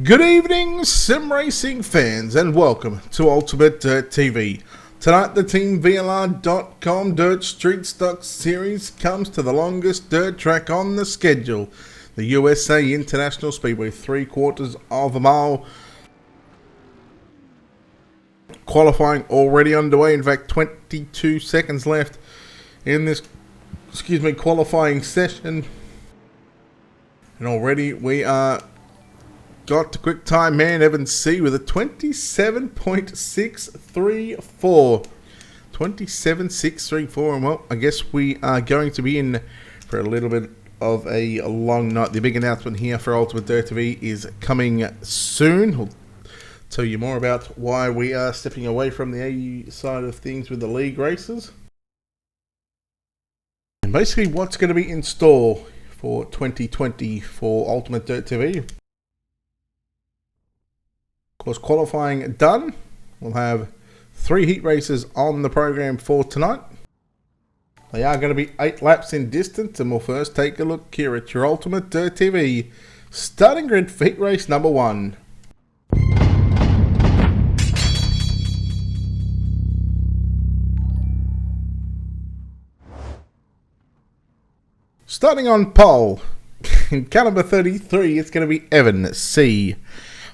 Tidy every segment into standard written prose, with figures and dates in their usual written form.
Good evening, sim racing fans, and welcome to Ultimate Dirt TV. Tonight, the TeamVLR.com Dirt Street Stock Series comes to the longest dirt track on the schedule, the USA International Speedway, 3/4 of a mile. Qualifying already underway. In fact, 22 seconds left in this, qualifying session, and already we are got the quick time man Evan C with a 27.634. 27.634, and well, I guess we are going to be in for a little bit of a long night. The big announcement here for Ultimate Dirt TV is coming soon. We'll tell you more about why we are stepping away from the AU side of things with the league races, and basically what's going to be in store for 2020 for Ultimate Dirt TV. Of course, qualifying done. We'll have 3 heat races on the program for tonight. They are going to be 8 laps in distance, and we'll first take a look here at your Ultimate Dirt TV starting grid for heat race number 1. Starting on pole, in car number 33, it's going to be Evan C.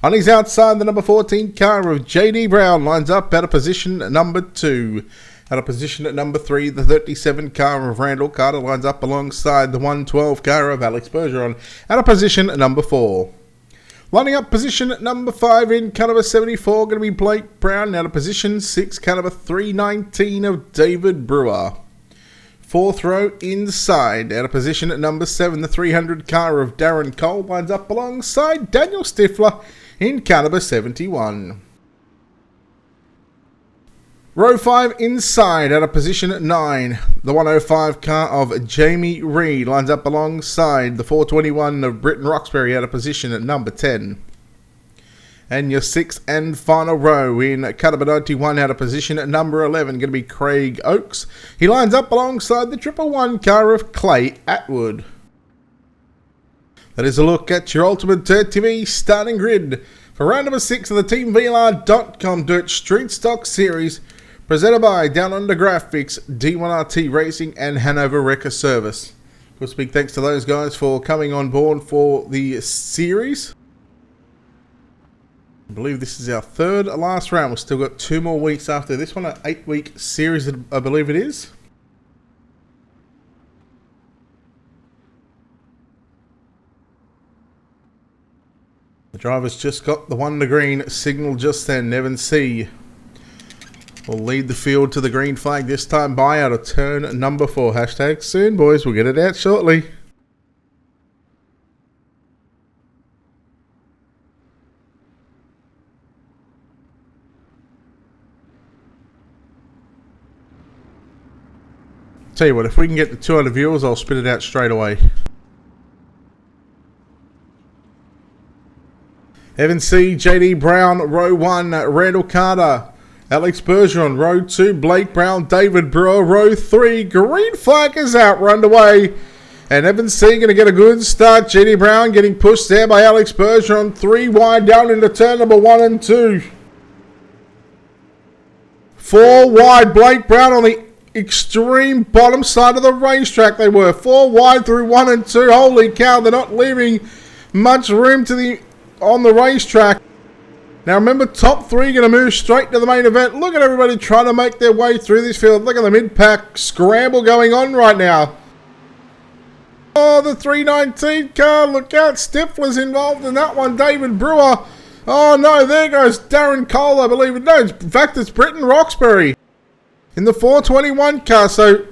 On his outside, the number 14 car of JD Brown lines up at a position number 2. At a position at number 3, the 37 car of Randall Carter lines up alongside the 112 car of Alex Bergeron at a position at number 4. Lining up position at number 5 in car number 74, going to be Blake Brown. At a position 6, car number 319 of David Brewer. 4th row inside, at a position at number 7, the 300 car of Darren Cole lines up alongside Daniel Stifler in car number 71. Row 5 inside, at a position at 9, the 105 car of Jamie Reed lines up alongside the 421 of Britton Roxbury at a position at number 10. And your 6th and final row in car number 91 out of position at number 11, going to be Craig Oakes. He lines up alongside the 111 car of Clay Atwood. That is a look at your Ultimate Dirt TV starting grid for round number 6 of the TeamVLR.com Dirt Street Stock Series, presented by Down Under Graphics, D1RT Racing, and Hanover Wrecker Service. Of course, big thanks to those guys for coming on board for the series. I believe this is our 3rd last round. We've still got 2 more weeks after this one, an 8-week series, I believe it is. The driver's just got the 1 to green signal just then. Evan C will lead the field to the green flag this time by out of turn number 4. Hashtag soon, boys. We'll get it out shortly. Tell you what, if we can get the 200 viewers, I'll spit it out straight away. Evan C, JD Brown, row 1, Randall Carter, Alex Bergeron, row 2, Blake Brown, David Brewer, row 3, green flag is out, we're underway. And Evan C going to get a good start. JD Brown getting pushed there by Alex Bergeron, 3 wide down into turn number 1 and 2. 4 wide, Blake Brown on the extreme bottom side of the racetrack. They were 4 wide through 1 and 2. Holy cow, they're not leaving much room on the racetrack. Now remember, top 3 going to move straight to the main event. Look at everybody trying to make their way through this field. Look at the mid-pack scramble going on right now. Oh, the 319 car, look out, Stifler's involved in that one. David Brewer. Oh no, there goes Darren Cole, I believe it. No, in fact it's Britton Roxbury in the 421 car. So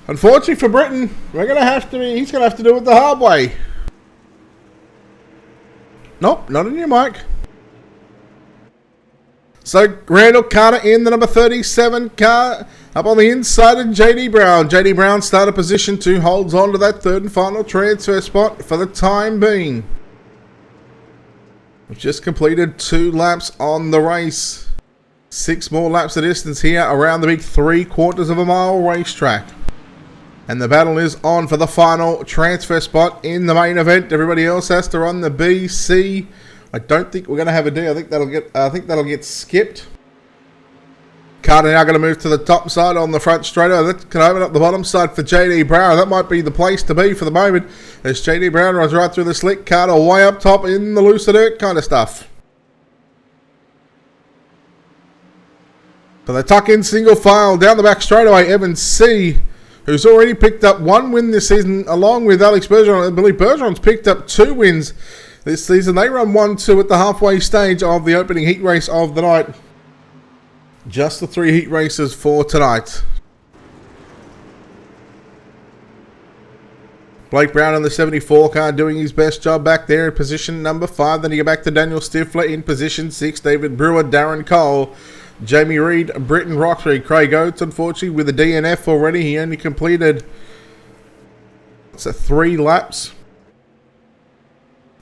unfortunately for Britton, he's going to have to do it the hard way. Nope, not on your mic. So Randall Carter in the number 37 car up on the inside of JD Brown. JD Brown started position 2, holds on to that 3rd and final transfer spot for the time being. We've just completed 2 laps on the race. 6 more laps of distance here around the big 3/4 of a mile racetrack. And the battle is on for the final transfer spot in the main event. Everybody else has to run the B, C, I don't think we're going to have a D. I think that'll get skipped. Carter now going to move to the top side on the front straighter. That can open up the bottom side for JD Brown. That might be the place to be for the moment. As JD Brown runs right through the slick. Carter way up top in the looser dirt kind of stuff. So they tuck in single file down the back straightaway. Evan C, who's already picked up 1 win this season, along with Alex Bergeron. I believe Bergeron's picked up 2 wins this season. They run 1-2 at the halfway stage of the opening heat race of the night. Just the 3 heat races for tonight. Blake Brown in the 74 car doing his best job back there in position number 5. Then you go back to Daniel Stifler in position 6. David Brewer, Darren Cole, Jamie Reed, Britton Roxbury, Craig Oates, unfortunately, with a DNF already. He only completed 3 laps.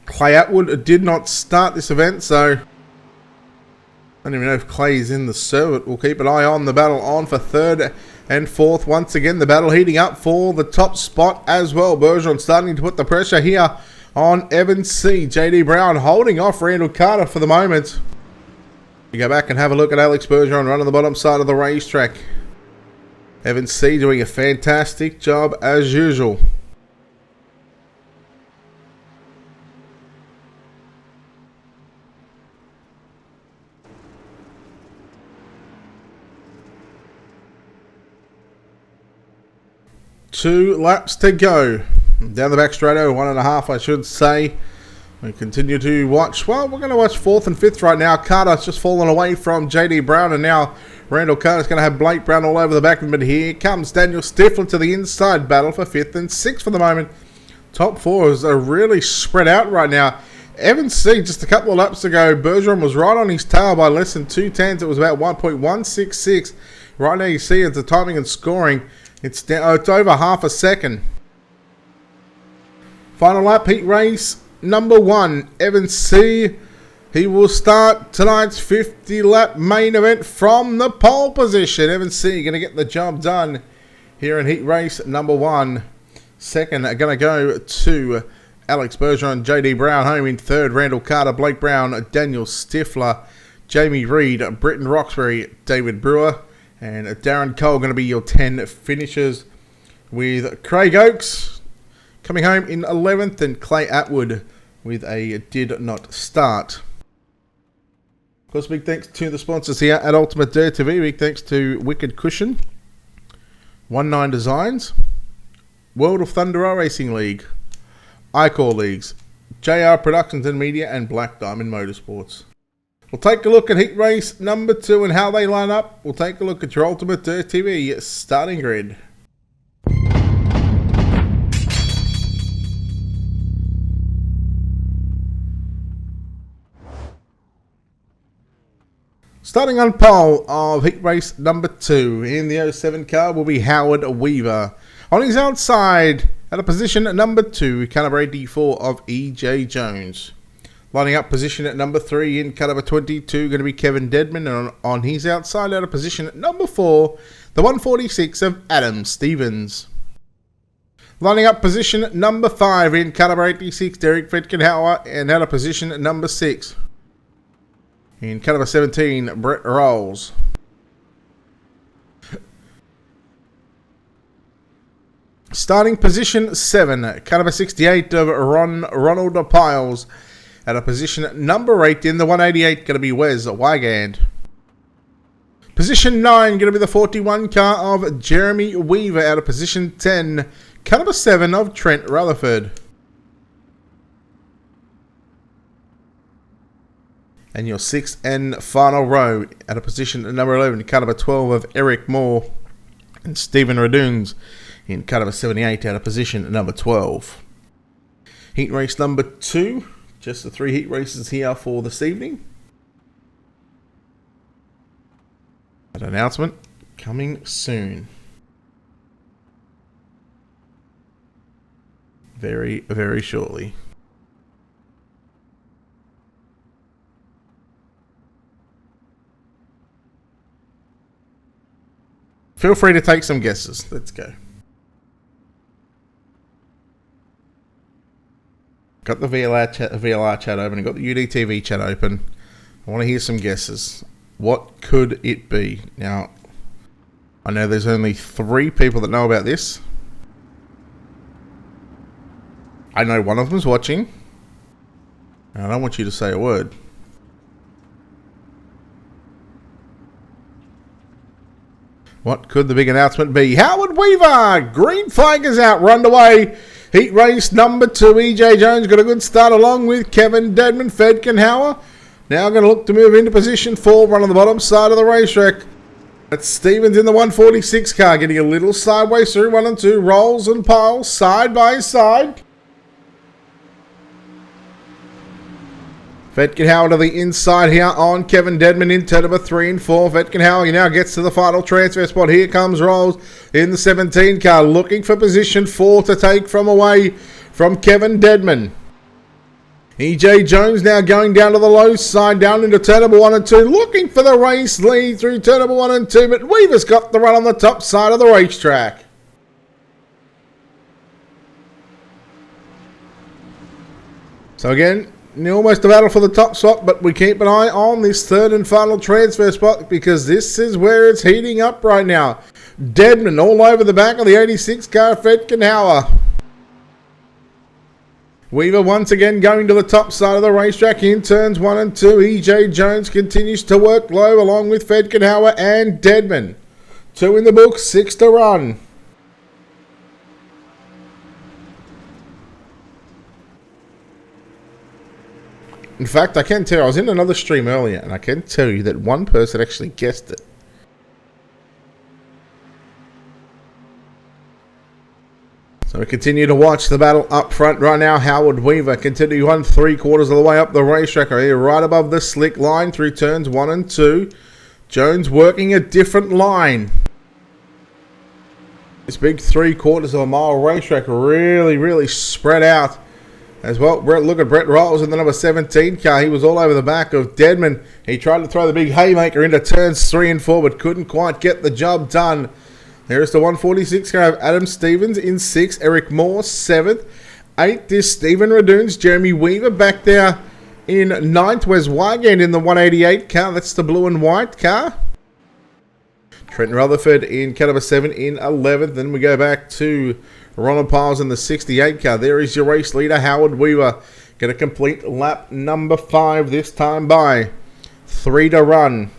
Clay Atwood did not start this event, so I don't even know if Clay's in the servant. We'll keep an eye on the battle on for 3rd and 4th. Once again, the battle heating up for the top spot as well. Bergeron starting to put the pressure here on Evan C. JD Brown holding off Randall Carter for the moment. You go back and have a look at Alex Bergeron running the bottom side of the racetrack. Evan C doing a fantastic job as usual. Two laps to go. Down the back straight, 1.5 I should say. We continue to watch. Well, we're going to watch 4th and 5th right now. Carter's just fallen away from JD Brown, and now Randall Carter's going to have Blake Brown all over the back of him. But here comes Daniel Stifler to the inside battle for 5th and 6th for the moment. Top 4s are really spread out right now. Evan C, just a couple of laps ago, Bergeron was right on his tail by less than 2/10. It was about 1.166. Right now you see it's the timing and scoring. It's down, it's over half a second. Final lap, heat race number 1. Evan C. He will start tonight's 50-lap main event from the pole position. Evan C. going to get the job done here in heat race number 1. Second, going to go to Alex Bergeron, JD Brown home in 3rd. Randall Carter, Blake Brown, Daniel Stifler, Jamie Reed, Britton Roxbury, David Brewer, and Darren Cole going to be your 10 finishers, with Craig Oakes coming home in 11th and Clay Atwood with a did not start. Of course, big thanks to the sponsors here at Ultimate Dirt TV. Big thanks to Wicked Cushion, 19 Designs, World of Thunder Racing League, iCore Leagues, JR Productions and Media, and Black Diamond Motorsports. We'll take a look at heat race number 2 and how they line up. We'll take a look at your Ultimate Dirt TV starting grid. Starting on pole of heat race number 2 in the 07 car will be Howard Weaver. On his outside at a position at number 2, caliber 84 of EJ Jones. Lining up position at number 3 in caliber 22, going to be Kevin Dedman. And on his outside out of position at number 4, the 146 of Adam Stevens. Lining up position at number 5 in caliber 86, Derek Fetkenhauer. And out of position at number 6 in caliber 17, Brett Rolls. Starting position 7, caliber 68 of Ronald Piles. At a position at number 8 in the 188, going to be Wes Wygand. Position 9, going to be the 41 car of Jeremy Weaver. Out of position 10, caliber 7 of Trent Rutherford. And your 6th and final row, at a position at number 11, caliber 12 of Eric Moore. And Stephen Raduns in caliber 78, out of position at number 12. Heat race number 2. Just the 3 heat races here for this evening. An announcement coming soon. Very, very shortly. Feel free to take some guesses. Let's go. Got the VLR chat open. I've got the UDTV chat open. I want to hear some guesses. What could it be? Now, I know there's only 3 people that know about this. I know one of them's watching. And I don't want you to say a word. What could the big announcement be? Howard Weaver! Green flag is out, run away. Heat race number 2. EJ Jones got a good start along with Kevin Dedman. Fedkenhauer now going to look to move into position 4, run on the bottom side of the racetrack. That's Stevens in the 146 car, getting a little sideways through 1 and 2. Rolls and piles side by side. Fedkenhauer to the inside here on Kevin Dedman in turn number 3 and 4. Fedkenhauer now gets to the final transfer spot. Here comes Rolls in the 17 car, looking for position 4 to take from away from Kevin Dedman. EJ Jones now going down to the low side, down into turn number 1 and 2, looking for the race lead through turn number 1 and 2, but Weaver's got the run on the top side of the racetrack. So again, almost a battle for the top spot, but we keep an eye on this third and final transfer spot because this is where it's heating up right now. Dedman all over the back of the 86 car, Fedkenhauer. Weaver once again going to the top side of the racetrack in turns 1 and 2. EJ Jones continues to work low along with Fedkenhauer and Dedman. 2 in the book, 6 to run. In fact, I can tell you, I was in another stream earlier, and I can tell you that one person actually guessed it. So we continue to watch the battle up front right now. Howard Weaver continue on 3/4 of the way up the racetrack right here, right above the slick line through turns 1 and 2. Jones working a different line. This big 3/4 of a mile racetrack really spread out. As well, look at Brett Rolls in the number 17 car. He was all over the back of Dedman. He tried to throw the big haymaker into turns 3 and 4, but couldn't quite get the job done. There's the 146 car of Adam Stevens in 6th. Eric Moore, 7th. 8th is Stephen Radoons. Jeremy Weaver back there in 9th. Wes Wygand in the 188 car. That's the blue and white car. Trent Rutherford in car number 7 in 11th. Then we go back to Ronald Piles in the 68 car. There is your race leader, Howard Weaver. Going to complete lap number 5 this time by 3 to run.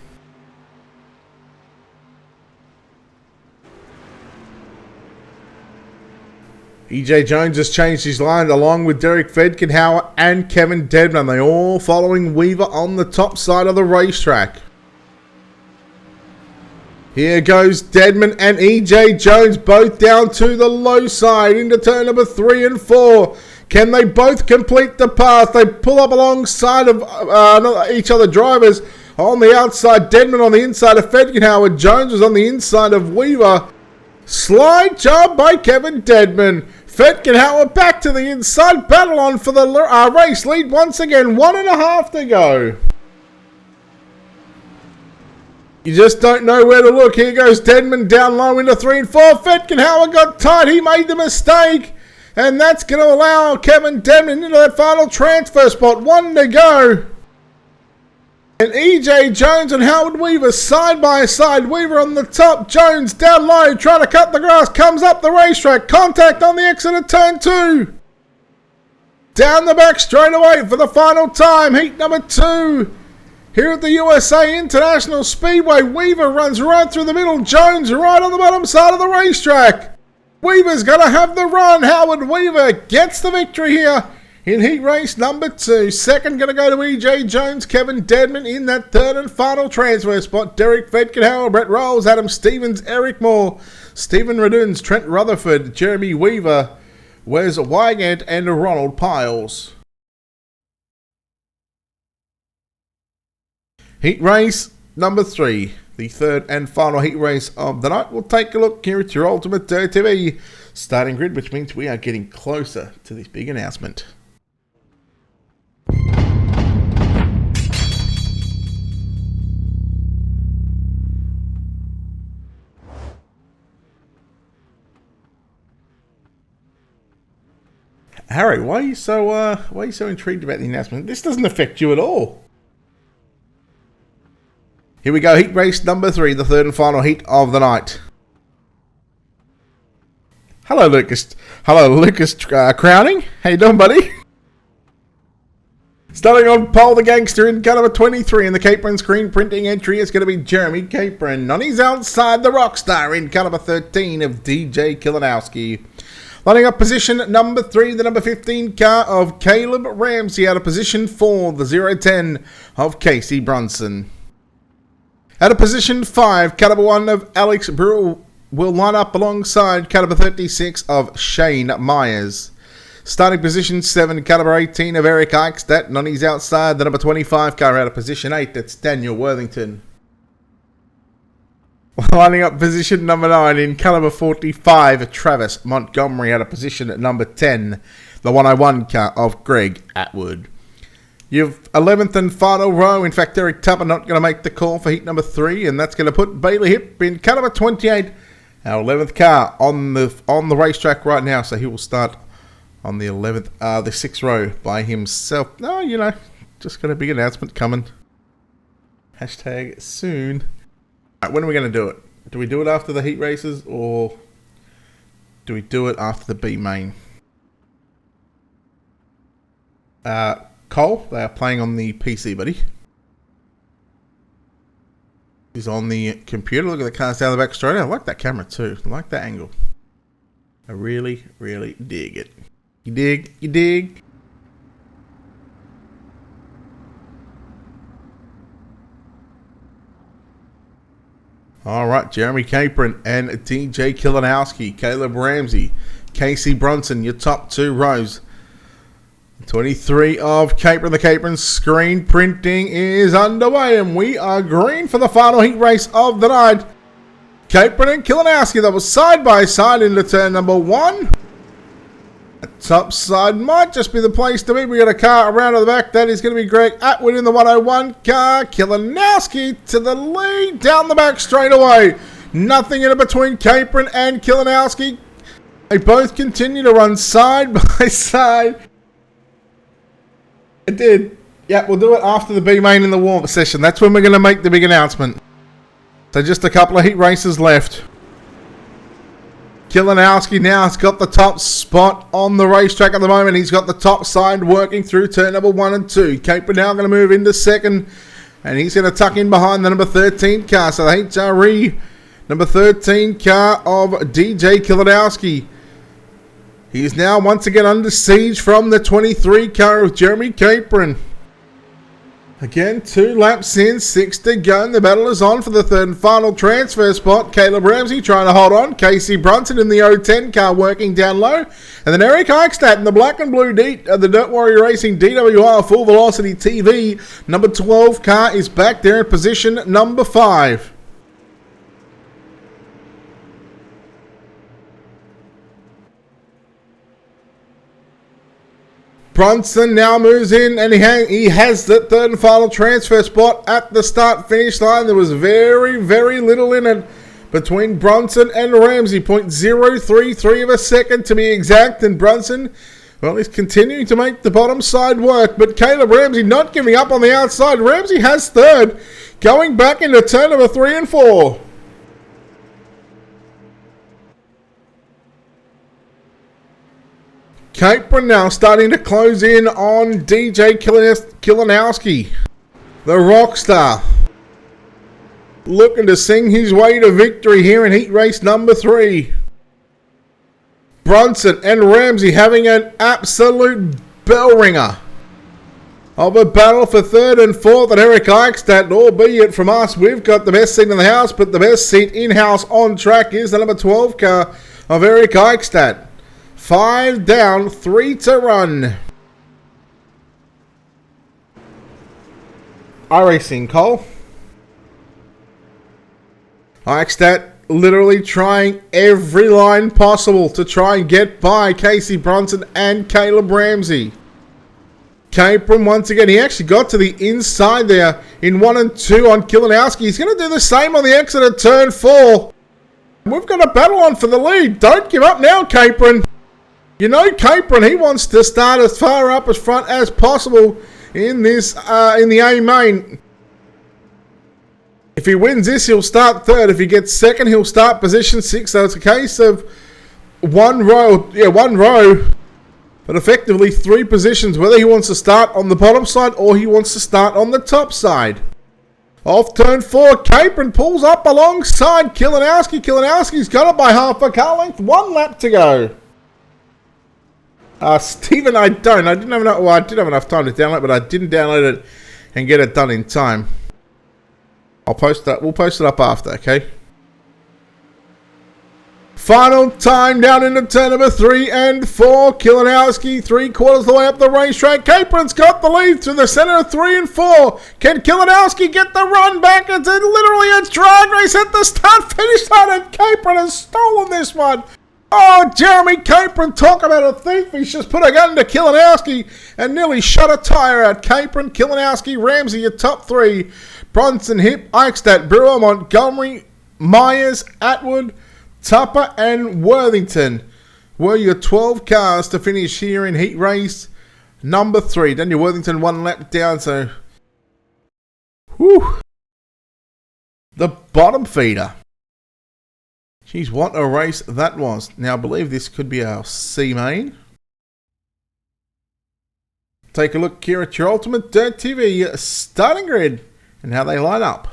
EJ Jones has changed his line along with Derek Fedkenhauer and Kevin Dedman. They all following Weaver on the top side of the racetrack. Here goes Dedman and EJ Jones both down to the low side into turn number 3 and 4. Can they both complete the path? They pull up alongside of each other drivers on the outside. Dedman on the inside of Fedkenhauer. Jones was on the inside of Weaver. Slide job by Kevin Dedman. Fedkenhauer back to the inside. Battle on for the race lead once again. 1.5 to go. You just don't know where to look. Here goes Dedman down low into 3 and 4. Fedkenhauer got tight. He made the mistake. And that's going to allow Kevin Dedman into that final transfer spot. 1 to go. And EJ Jones and Howard Weaver side by side. Weaver on the top. Jones down low. Trying to cut the grass. Comes up the racetrack. Contact on the exit of turn 2. Down the back straight away for the final time. Heat number 2. Here at the USA International Speedway. Weaver runs right through the middle. Jones right on the bottom side of the racetrack. Weaver's going to have the run. Howard Weaver gets the victory here in heat race number 2. Second going to go to EJ Jones, Kevin Dedman in that third and final transfer spot. Derek Fedkenhauer, Brett Rolls, Adam Stevens, Eric Moore, Stephen Radoons, Trent Rutherford, Jeremy Weaver, Wes Wygant and Ronald Piles. Heat race number 3. The third and final heat race of the night. We'll take a look here at your Ultimate TV starting grid, which means we are getting closer to this big announcement. Harry, why are you so intrigued about the announcement? This doesn't affect you at all. Here we go, heat race number 3, the third and final heat of the night. Hello, Lucas. Hello, Lucas Crowning. How you doing, buddy? Starting on pole, the gangster in car number 23 in the Capron screen printing entry is going to be Jeremy Capron. On his outside, the Rockstar in car number 13 of DJ Kilanowski. Lining up position number 3, the number 15 car of Caleb Ramsey out of position 4, the 010 of Casey Brunson. Out of position 5, car number 1 of Alex Brewer will line up alongside car number 36 of Shane Myers. Starting position 7, car number 18 of Eric Eichstadt, and on his outside, the number 25 car out of position 8, that's Daniel Worthington. Lining up position number 9 in car number 45, Travis Montgomery out of position at number 10, the 101 car of Greg Atwood. You've 11th and final row. In fact, Eric Tupper not going to make the call for heat number 3, and that's going to put Bailey Hip in car number 28, our 11th car on the racetrack right now. So he will start on the 11th, the 6th row by himself. No, you know, just got a big announcement coming. Hashtag soon. Right, when are we going to do it? Do we do it after the heat races, or do we do it after the B main? Cole, they are playing on the PC, buddy. He's on the computer. Look at the cars down the back straight. I like that camera too. I like that angle. I really, really dig it. You dig? You dig? Alright, Jeremy Capron and DJ Kilanowski, Caleb Ramsey, Casey Brunson, your top 2 rows. 23 of Capron. The Capron screen printing is underway, and we are green for the final heat race of the night. Capron and Kilanowski, that was side by side into turn number 1. The top side might just be the place to be. We got a car around to the back. That is going to be Greg Atwood in the 101 car. Kilanowski to the lead down the back straight away. Nothing in it between Capron and Kilanowski. They both continue to run side by side. It did. Yeah, we'll do it after the B main in the warm-up session. That's when we're going to make the big announcement. So just a couple of heat races left. Kilanowski now has got the top spot on the racetrack at the moment. He's got the top side working through turn number 1 and 2. Capron now going to move into second, and he's going to tuck in behind the number 13 car. So the HRE number 13 car of DJ Kilanowski. He is now once again under siege from the 23 car of Jeremy Capron. Again, 2 laps in, 6 to go, and the battle is on for the third and final transfer spot. Caleb Ramsey trying to hold on. Casey Brunson in the 010 car working down low. And then Eric Eichstadt in the black and blue the Dirt Warrior Racing DWR Full Velocity TV. Number 12 car is back there in position number 5. Brunson now moves in, and he has the third and final transfer spot at the start-finish line. There was very, very little in it between Brunson and Ramsey. 0.033 of a second to be exact. And Brunson, well, he's continuing to make the bottom side work. But Caleb Ramsey not giving up on the outside. Ramsey has third, going back into turn number 3 and 4. Capron now starting to close in on DJ Kilanowski, the Rockstar, looking to sing his way to victory here in heat race number 3. Brunson and Ramsey having an absolute bell ringer of a battle for third and fourth at Eric Eichstadt, albeit from us, we've got the best seat in the house, but the best seat in-house on track is the number 12 car of Eric Eichstadt. 5 down, 3 to run. iRacing, Cole. Eichstadt literally trying every line possible to try and get by Casey Brunson and Caleb Ramsey. Capron once again, he actually got to the inside there in 1 and 2 on Kilanowski. He's going to do the same on the exit at turn 4. We've got a battle on for the lead. Don't give up now, Capron. You know, Capron, he wants to start as far up as front as possible in this, in the A main. If he wins this, he'll start third. If he gets second, he'll start position 6. So it's a case of one row, but effectively 3 positions, whether he wants to start on the bottom side or he wants to start on the top side. Off turn 4, Capron pulls up alongside Kilinowski. Kilinowski's got it by half a car length. 1 lap to go. Stephen, I didn't have enough, well, I did have enough time to download, but I didn't download it and get it done in time. I'll post that. We'll post it up after, okay? Final time down into turn number 3 and 4. Kilinowski 3/4 of the way up the racetrack. Capron's got the lead through the center of 3 and 4. Can Kilinowski get the run back? It's literally a drag race at the start-finish line, and Capron has stolen this one. Oh, Jeremy Capron, talk about a thief. He's just put a gun to Kilinowski and nearly shut a tyre out. Capron, Kilinowski, Ramsey, your top 3. Bronson, Hip, Eichstadt, Brewer, Montgomery, Myers, Atwood, Tupper and Worthington were your 12 cars to finish here in heat race number 3. Daniel Worthington 1 lap down, so whew, the bottom feeder. Jeez, what a race that was. Now, I believe this could be our C main. Take a look here at your Ultimate Dirt TV starting grid and how they line up.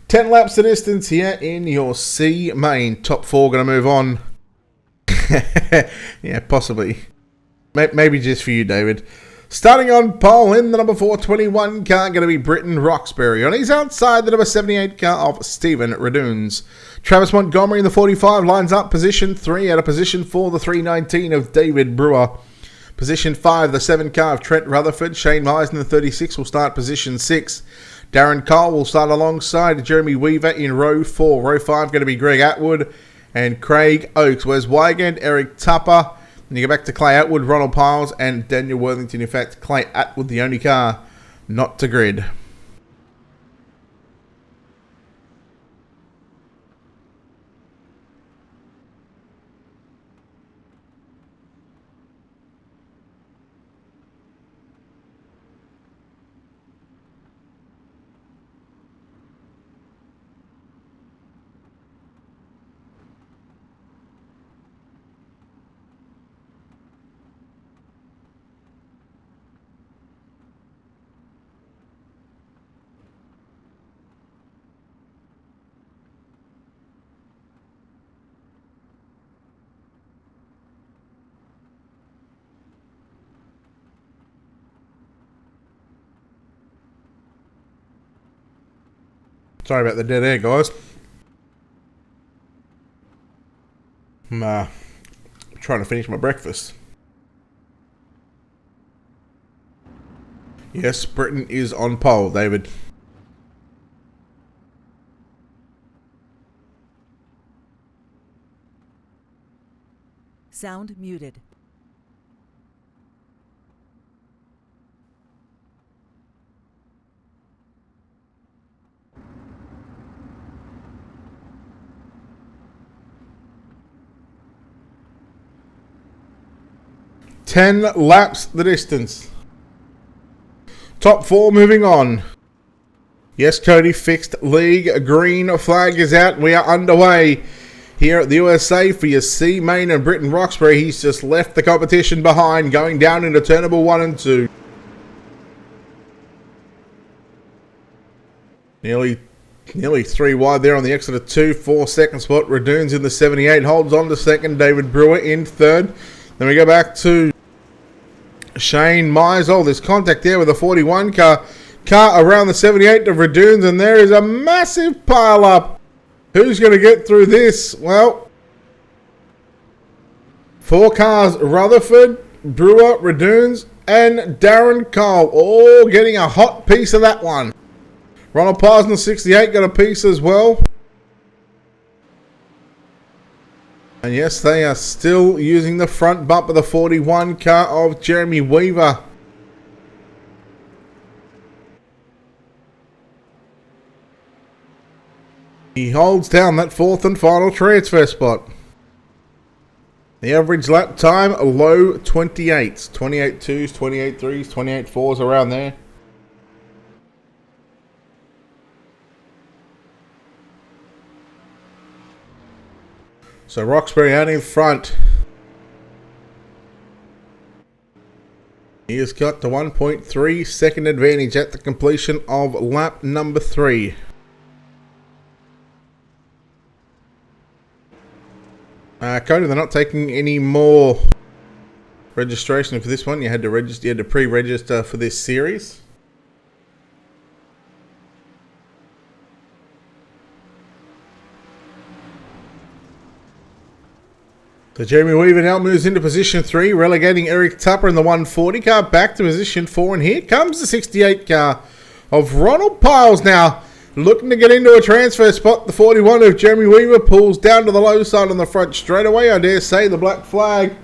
Ten laps of distance here in your C main. Top 4 going to move on. Yeah, possibly. Maybe just for you, David. Starting on pole in the number 421 car, going to be Britton Roxbury. On his outside, the number 78 car of Stephen Raduns. Travis Montgomery in the 45 lines up position 3 out of position 4, the 319 of David Brewer. Position 5, the 7 car of Trent Rutherford. Shane Myers in the 36 will start position 6. Darren Cole will start alongside Jeremy Weaver in row 4. Row 5 going to be Greg Atwood and Craig Oakes. Wes Wygand, Eric Tupper. And you go back to Clay Atwood, Ronald Piles and Daniel Worthington. In fact, Clay Atwood, the only car not to grid. Sorry about the dead air, guys. I'm trying to finish my breakfast. Yes, Britain is on pole, David. Sound muted. Ten laps the distance. Top 4 moving on. Yes, Cody fixed league. Green flag is out. We are underway here at the USA for your C main and Britton Roxbury. He's just left the competition behind, going down into turn number 1 and 2. Nearly 3 wide there on the exit of 2. 4 second spot. Raduns in the 78 holds on to second. David Brewer in third. Then we go back to Shane Myers. Oh, there's contact there with the 41 car around the 78 of Raduns, and there is a massive pile up. Who's going to get through this? Well, 4 cars, Rutherford, Brewer, Raduns, and Darren Cole, all getting a hot piece of that one. Ronald Parsons, 68, got a piece as well. And yes, they are still using the front bumper, the 41 car of Jeremy Weaver. He holds down that fourth and final transfer spot. The average lap time, a low 28s. 28 2s, 28 3s, 28 4s, around there. So Roxbury out in front. He has got the 1.3 second advantage at the completion of lap number 3. Cody, they're not taking any more registration for this one. You had to register. You had to pre-register for this series. So Jeremy Weaver now moves into position 3, relegating Eric Tupper in the 140 car back to position 4. And here comes the 68 car of Ronald Piles now, looking to get into a transfer spot. The 41 of Jeremy Weaver pulls down to the low side on the front straightaway. I dare say the black flag,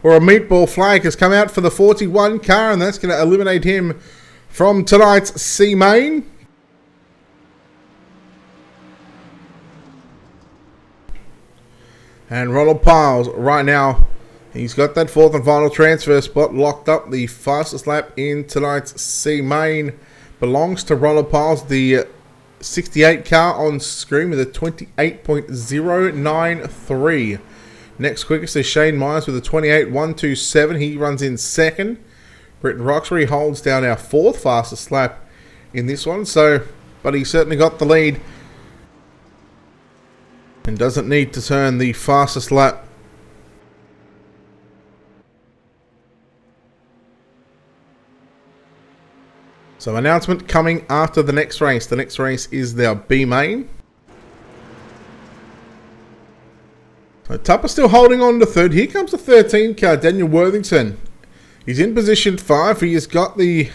or a meatball flag, has come out for the 41 car, and that's going to eliminate him from tonight's C main. And Ronald Piles right now, he's got that fourth and final transfer spot locked up. The fastest lap in tonight's C main belongs to Ronald Piles. The 68 car on screen with a 28.093. Next quickest is Shane Myers with a 28.127. He runs in second. Britton Roxbury holds down our fourth fastest lap in this one. But he certainly got the lead and doesn't need to turn the fastest lap. So announcement coming after the next race. The next race is their B main. So Tupper still holding on to third. Here comes the 13 car, Daniel Worthington. He's in position 5. He has got the...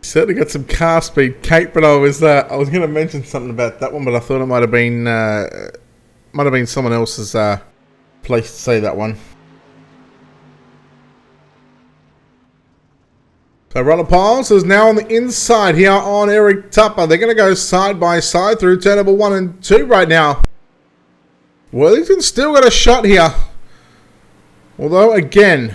certainly got some car speed. Kate, but I was going to mention something about that one, but I thought it might have been someone else's place to say that one. So Ronald Piles is now on the inside here on Eric Tupper. They're going to go side by side through turn number 1 and 2 right now. Worthington's still got a shot here. Although, again,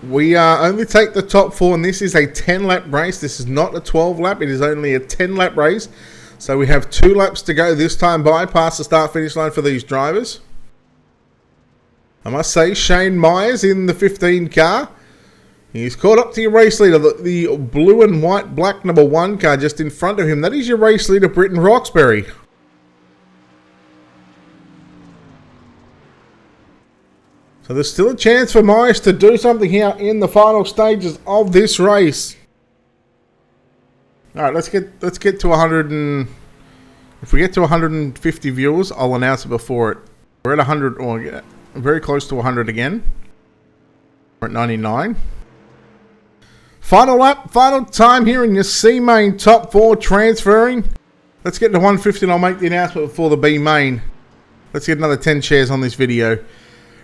we only take the top 4, and this is a 10-lap race. This is not a 12-lap. It is only a 10-lap race. So we have 2 laps to go this time by past the start-finish line for these drivers. I must say, Shane Myers in the 15 car. He's caught up to your race leader, the blue and white black number 1 car just in front of him. That is your race leader, Britton Roxbury. So there's still a chance for Myers to do something here in the final stages of this race. All right, let's get to 100 and if we get to 150 viewers, I'll announce it before it. We're at 100 or very close to 100 again. We're at 99. Final lap, final time here in your C main top 4 transferring. Let's get to 150 and I'll make the announcement before the B main. Let's get another 10 shares on this video.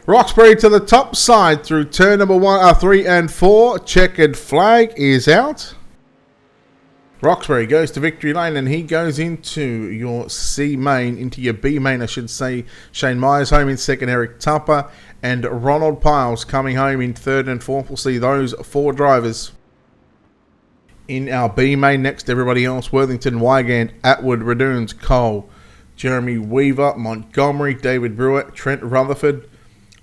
Roxbury to the top side through turn number 3 and 4. Checkered flag is out. Roxbury goes to victory lane and he goes into your C main, into your B main I should say. Shane Myers home in second, Eric Tupper and Ronald Piles coming home in third and fourth. We'll see those 4 drivers in our B main. Next, everybody else: Worthington, Wygand, Atwood, Radoons, Cole, Jeremy Weaver, Montgomery, David Brewer, Trent Rutherford.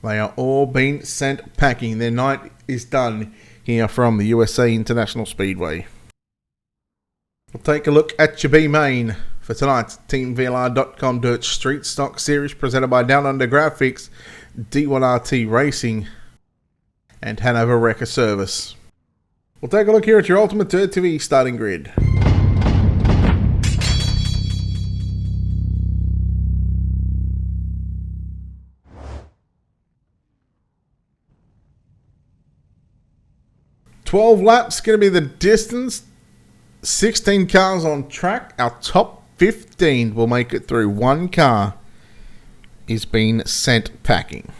They are all being sent packing. Their night is done here from the USA International Speedway. We'll take a look at your B main for tonight's TeamVLR.com Dirt Street Stock Series presented by Down Under Graphics, D1RT Racing, and Hanover Wrecker Service. We'll take a look here at your Ultimate Dirt TV starting grid. ...12 laps going to be the distance. 16 cars on track. Our top 15 will make it through. One car is being sent packing.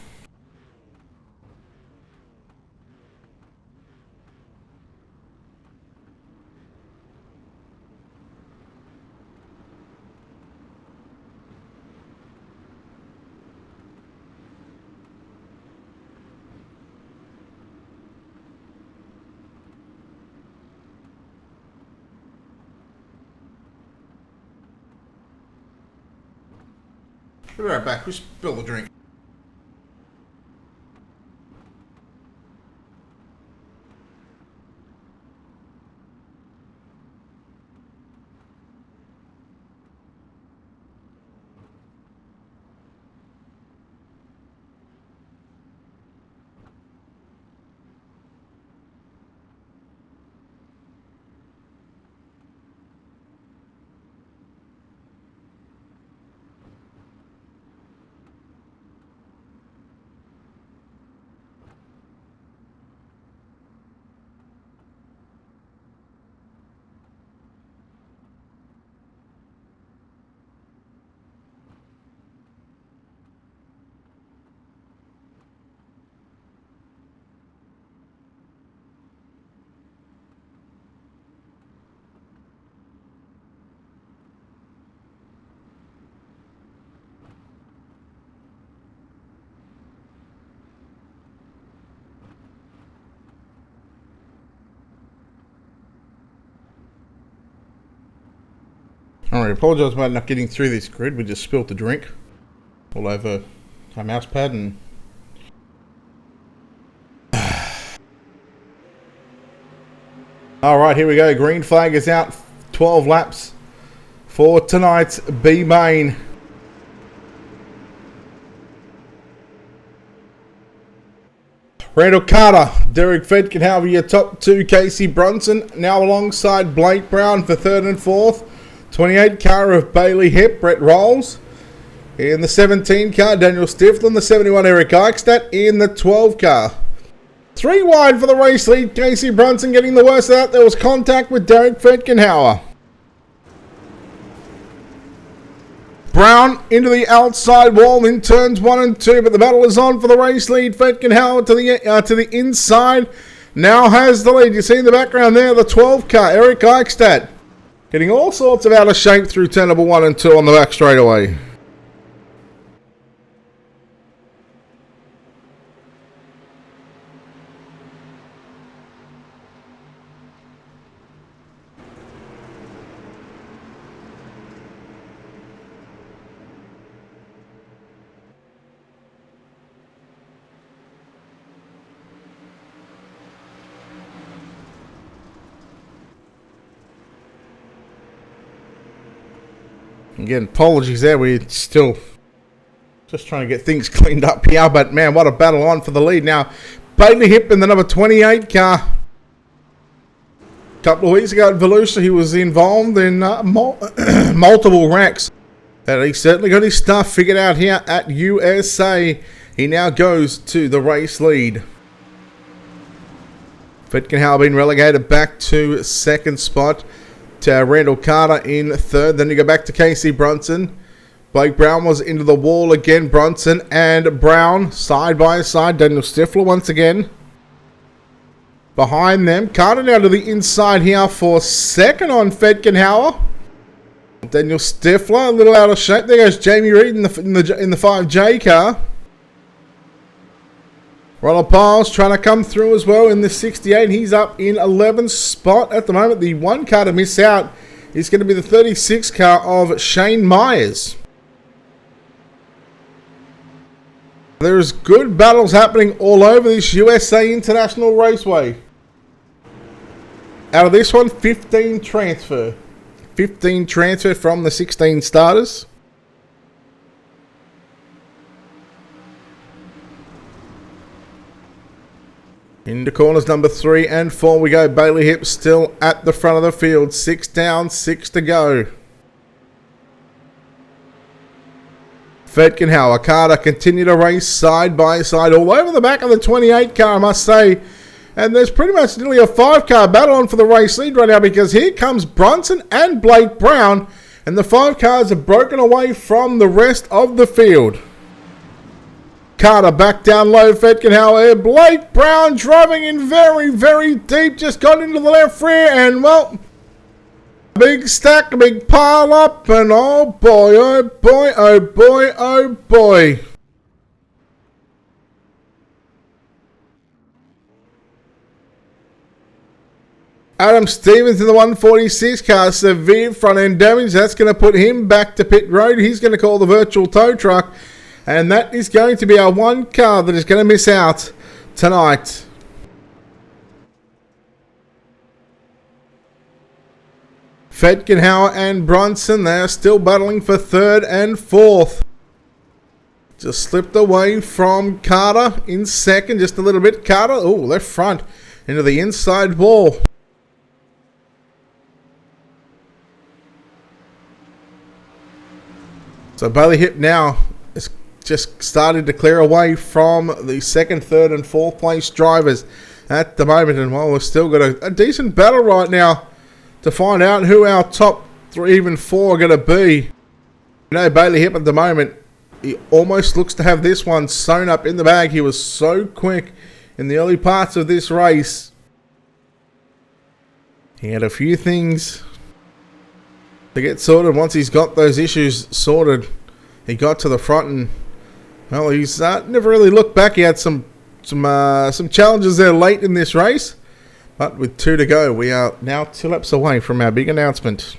We'll be right back. We'll spill a drink. Alright, apologise about not getting through this grid. We just spilt the drink all over our mouse pad and alright, here we go. Green flag is out. 12 laps for tonight's B main. Randall Carter, Derek Fedkin, however, your top two. Casey Brunson now alongside Blake Brown for third and fourth. 28 car of Bailey Hip, Brett Rolls. In the 17 car, Daniel Stiflin. The 71, Eric Eichstadt. In the 12 car. 3 wide for the race lead. Casey Brunson getting the worst out. There was contact with Derek Fedkinhauer. Brown into the outside wall in turns 1 and 2, but the battle is on for the race lead. Fedkinhauer to the inside. Now has the lead. You see in the background there, the 12 car, Eric Eichstadt. Getting all sorts of out of shape through turn number 1 and 2 on the back straightaway. Again, apologies there. We're still just trying to get things cleaned up here. But, man, what a battle on for the lead. Now, Bailey Hip in the number 28 car. A couple of weeks ago at Volusia, he was involved in multiple wrecks. And he certainly got his stuff figured out here at USA. He now goes to the race lead. Fedkinhauer being relegated back to second spot. To Randall Carter in third. Then you go back to Casey Brunson. Blake Brown was into the wall again. Brunson and Brown side by side. Daniel Stifler once again behind them. Carter now to the inside here for second on Fedkinhauer. Daniel Stifler a little out of shape. There goes Jamie Reed in the 5J car. Ronald Piles trying to come through as well in the 68. He's up in 11th spot at the moment. The one car to miss out is going to be the 36 car of Shane Myers. There's good battles happening all over this USA International Raceway. Out of this one, 15 transfer. 15 transfer from the 16 starters. Into corners number 3 and 4 we go. Bailey Hip still at the front of the field. 6 down, 6 to go. Fedkinhauer, Carter continue to race side by side all over the back of the 28 car, I must say. And there's pretty much nearly a 5 car battle on for the race lead right now, because here comes Brunson and Blake Brown. And the 5 cars have broken away from the rest of the field. Carter back down low, Fetkenhauer, Blake Brown driving in very, very deep, just got into the left rear, and well, big stack, a big pile up, and oh boy, oh boy, oh boy, oh boy. Adam Stevens in the 146 car, severe front end damage. That's going to put him back to pit road. He's going to call the virtual tow truck. And that is going to be our one car that is going to miss out tonight. Fetkenhauer and Bronson, they're still battling for 3rd and 4th. Just slipped away from Carter in 2nd, just a little bit. Carter, oh, left front into the inside wall. So Bailey Hip now is just started to clear away from the 2nd, 3rd and 4th place drivers at the moment. And while we've still got a decent battle right now to find out who our top 3, even 4 are going to be. You know, Bailey Hip at the moment, he almost looks to have this one sewn up in the bag. He was so quick in the early parts of this race. He had a few things to get sorted. Once he's got those issues sorted, he got to the front, and well, he's never really looked back. He had some challenges there late in this race, but with 2 to go, we are now 2 laps away from our big announcement.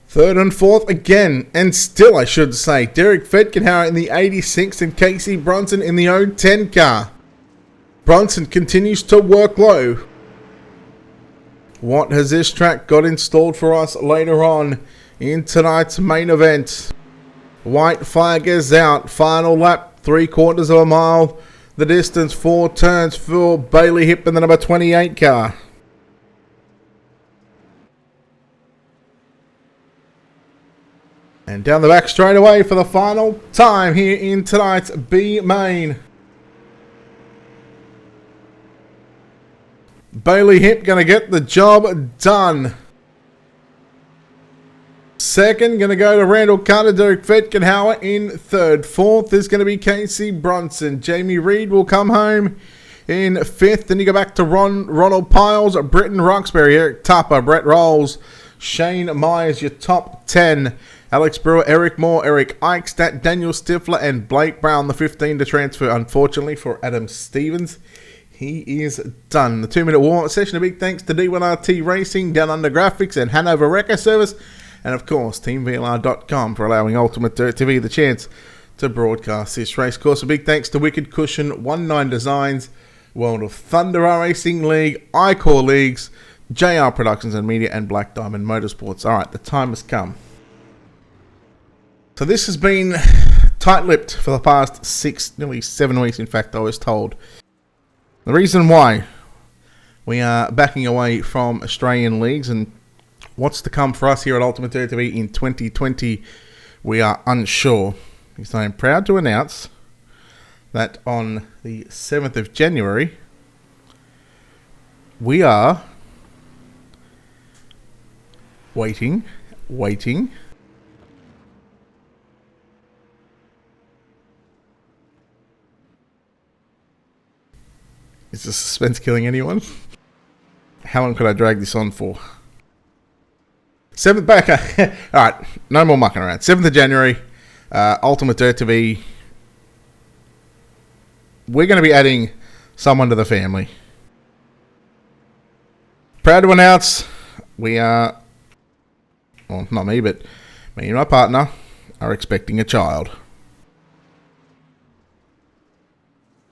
Third and 4th again, and still I should say, Derek Fetkenhauer in the 86 and Casey Bronson in the 010 car. Bronson continues to work low. What has this track got installed for us later on in tonight's main event? White flag is out, final lap, 3/4 of a mile. The distance, 4 turns for Bailey Hip in the number 28 car. And down the back straight away for the final time here in tonight's B main. Bailey Hip going to get the job done. Second, going to go to Randall Carter, Derek Fetkenhauer in 3rd. 4th is going to be Casey Bronson. Jamie Reed will come home in 5th. Then you go back to Ronald Piles, Britton Roxbury, Eric Tupper, Brett Rolls, Shane Myers, your top 10. Alex Brewer, Eric Moore, Eric Eichstadt, Daniel Stifler, and Blake Brown, the 15 to transfer, unfortunately, for Adam Stevens. He is done. The 2-minute warm-up session. A big thanks to D1RT Racing, Down Under Graphics, and Hanover Wrecker Service. And, of course, TeamVLR.com for allowing Ultimate Dirt TV the chance to broadcast this race course. A big thanks to Wicked Cushion, 19 Designs, World of Thunder Racing League, iCore Leagues, JR Productions and Media, and Black Diamond Motorsports. All right, the time has come. So this has been tight-lipped for the past 6, nearly 7 weeks, in fact, I was told. The reason why we are backing away from Australian leagues and what's to come for us here at Ultimate Dirt TV in 2020, we are unsure. Because I am proud to announce that on the 7th of January, we are waiting. Is the suspense killing anyone? How long could I drag this on for? 7th back. Alright, no more mucking around. 7th of January, Ultimate Dirt TV. We're going to be adding someone to the family. Proud to announce we are, well, not me, but me and my partner are expecting a child.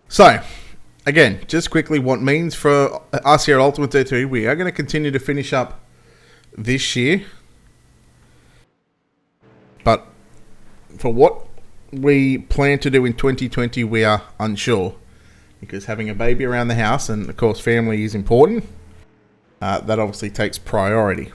So, again, just quickly, what it means for us here at Ultimate Dirt TV, we are going to continue to finish up this year. But for what we plan to do in 2020, we are unsure. Because having a baby around the house, and of course family is important, that obviously takes priority.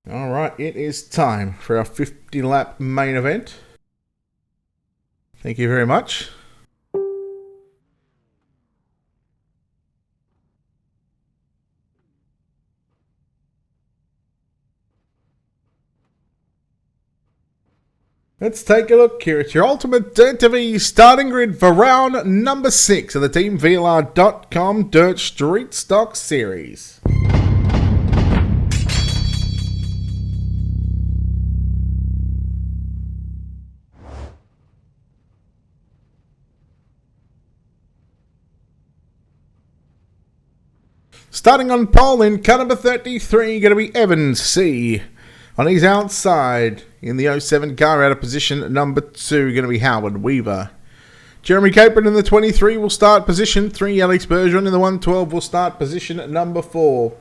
Alright, it is time for our 50 lap main event. Thank you very much. Let's take a look here at your ultimate Dirt TV starting grid for round number 6 of the TeamVLR.com Dirt Street Stock Series. Starting on pole in car number 33, going to be Evans C. On his outside, in the 07 car, out of position number 2, going to be Howard Weaver. Jeremy Capron in the 23 will start position 3. Alex Bergeron in the 112 will start position number 4.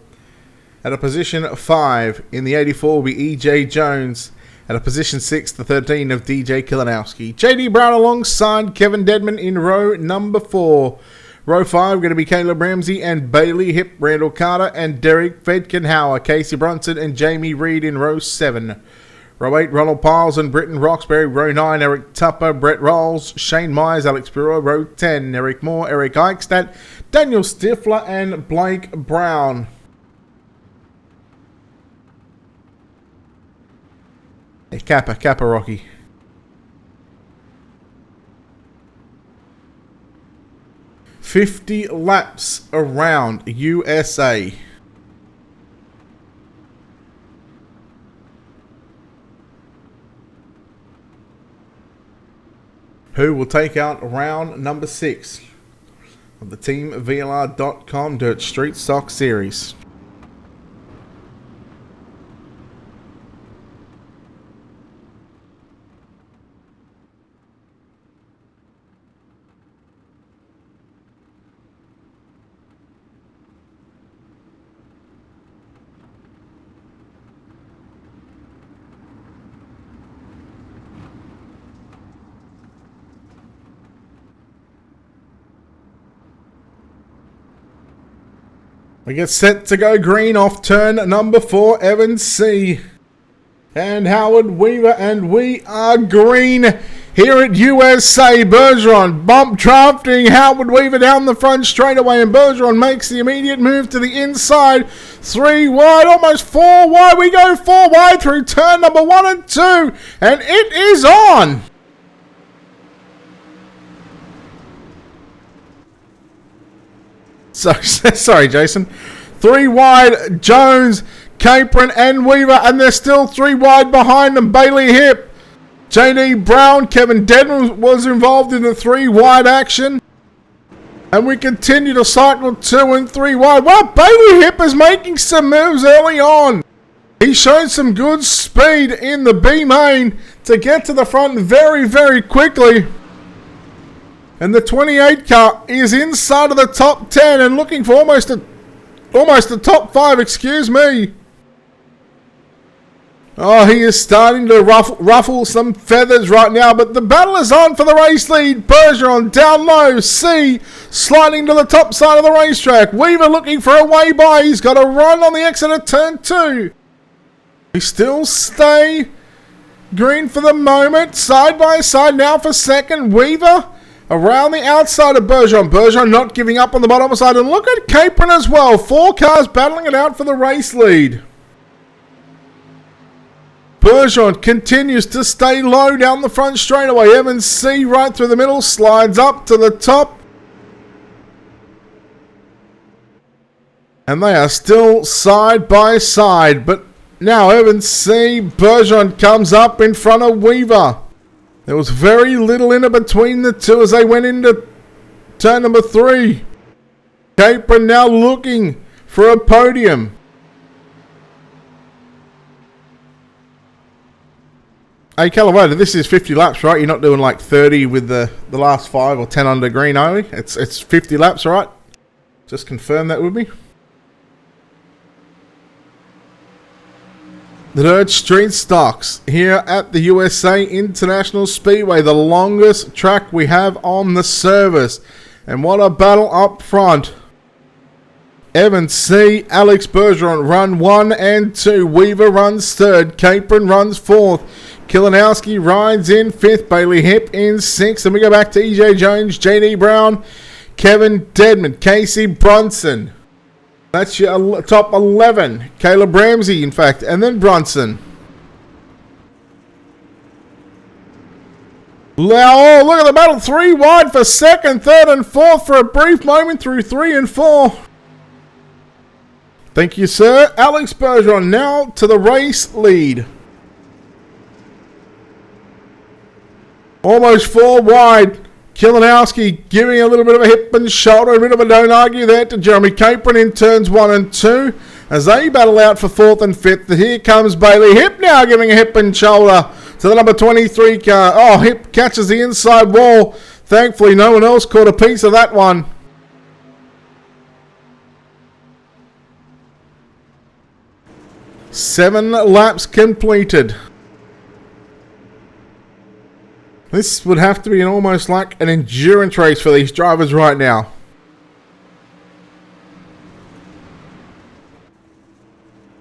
At a position 5, in the 84 will be EJ Jones. At a position 6, the 13 of DJ Kilinowski. JD Brown alongside Kevin Dedman in row number 4. Row 5 going to be Caleb Ramsey and Bailey Hip, Randall Carter and Derek Fedkenhauer, Casey Brunson and Jamie Reed in row 7. Row 8, Ronald Piles and Britton Roxbury. Row 9, Eric Tupper, Brett Rolls, Shane Myers, Alex Bureau. Row 10, Eric Moore, Eric Eichstadt, Daniel Stifler and Blake Brown. Hey, Kappa Rocky. "50 laps around USA." Who will take out round number 6 of the TeamVLR.com Dirt Street Stock Series? We get set to go green off turn number 4, Evans C. and Howard Weaver, and we are green here at USA. Bergeron bump drafting Howard Weaver down the front straightaway, and Bergeron makes the immediate move to the inside. 3 wide, almost 4 wide. We go 4 wide through turn number 1 and 2, and it is on. So, sorry, Jason. 3 wide, Jones, Capron and Weaver, and they're still 3 wide behind them. Bailey Hip, JD Brown, Kevin Dedman was involved in the 3 wide action. And we continue to cycle 2 and 3 wide. Well, Bailey Hip is making some moves early on. He showed some good speed in the B main to get to the front very, very quickly. And the 28 car is inside of the top 10 and looking for almost the top 5, excuse me. Oh, he is starting to ruffle some feathers right now, but the battle is on for the race lead. Bergeron down low, C sliding to the top side of the racetrack. Weaver looking for a way by. He's got a run on the exit of turn 2. We still stay green for the moment. Side by side now for second. Weaver around the outside of Bergeron. Bergeron not giving up on the bottom side. And look at Capron as well. 4 cars battling it out for the race lead. Bergeron continues to stay low down the front straightaway. Evans C right through the middle. Slides up to the top. And they are still side by side. But now Evans C. Bergeron comes up in front of Weaver. There was very little in it between the two as they went into turn number 3. Capron now looking for a podium. Hey, Calavada, this is 50 laps, right? You're not doing like 30 with the last 5 or 10 under green, are we? It's 50 laps, right? Just confirm that with me. The Dirt Street Stocks here at the USA International Speedway, the longest track we have on the service. And what a battle up front. Evan C, Alex Bergeron run 1 and 2. Weaver runs 3rd. Capron runs 4th. Kilinowski rides in 5th. Bailey Hip in 6th. And we go back to EJ Jones, JD Brown, Kevin Dedman, Casey Brunson. That's your top 11. Caleb Ramsey, in fact, and then Brunson. Now, oh, look at the battle. 3 wide for 2nd, 3rd, and 4th for a brief moment through 3 and 4. Thank you, sir. Alex Bergeron now to the race lead. Almost 4 wide. Kilinowski giving a little bit of a hip and shoulder, a bit of a don't argue there to Jeremy Capron in turns 1 and 2 as they battle out for 4th and 5th. Here comes Bailey Hip now giving a hip and shoulder to the number 23 car. Oh, Hip catches the inside wall. Thankfully, no one else caught a piece of that one. Seven laps completed. This would have to be almost like an endurance race for these drivers right now.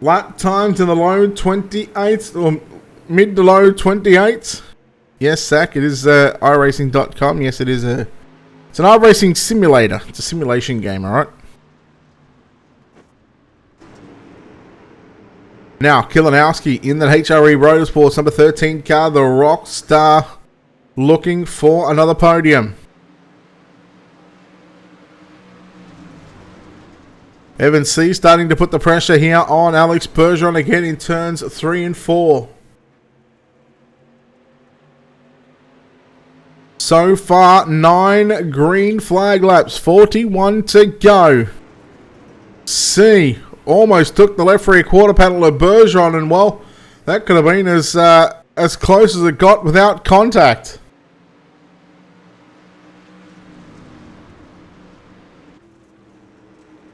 Lap times in the low 28s or mid to low 28s. Yes, Zach, it is iRacing.com. Yes, it is it's an iRacing simulator. It's a simulation game, alright? Now, Kilinowski in that HRE Motorsports number 13 car, the Rockstar, looking for another podium. Evan C starting to put the pressure here on Alex Bergeron again in turns 3 and 4. So far, 9 green flag laps, 41 to go. C almost took the left rear quarter panel of Bergeron, and well, that could have been as close as it got without contact.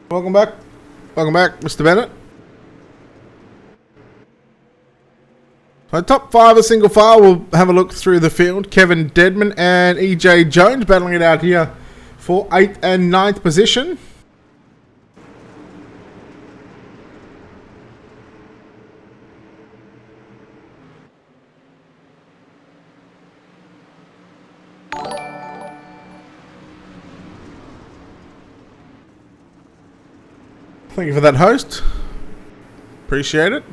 Welcome back, Mr. Bennett. So top 5 of single file, we'll have a look through the field. Kevin Dedman and EJ Jones battling it out here for 8th and 9th position. Thank you for that, host. Appreciate it.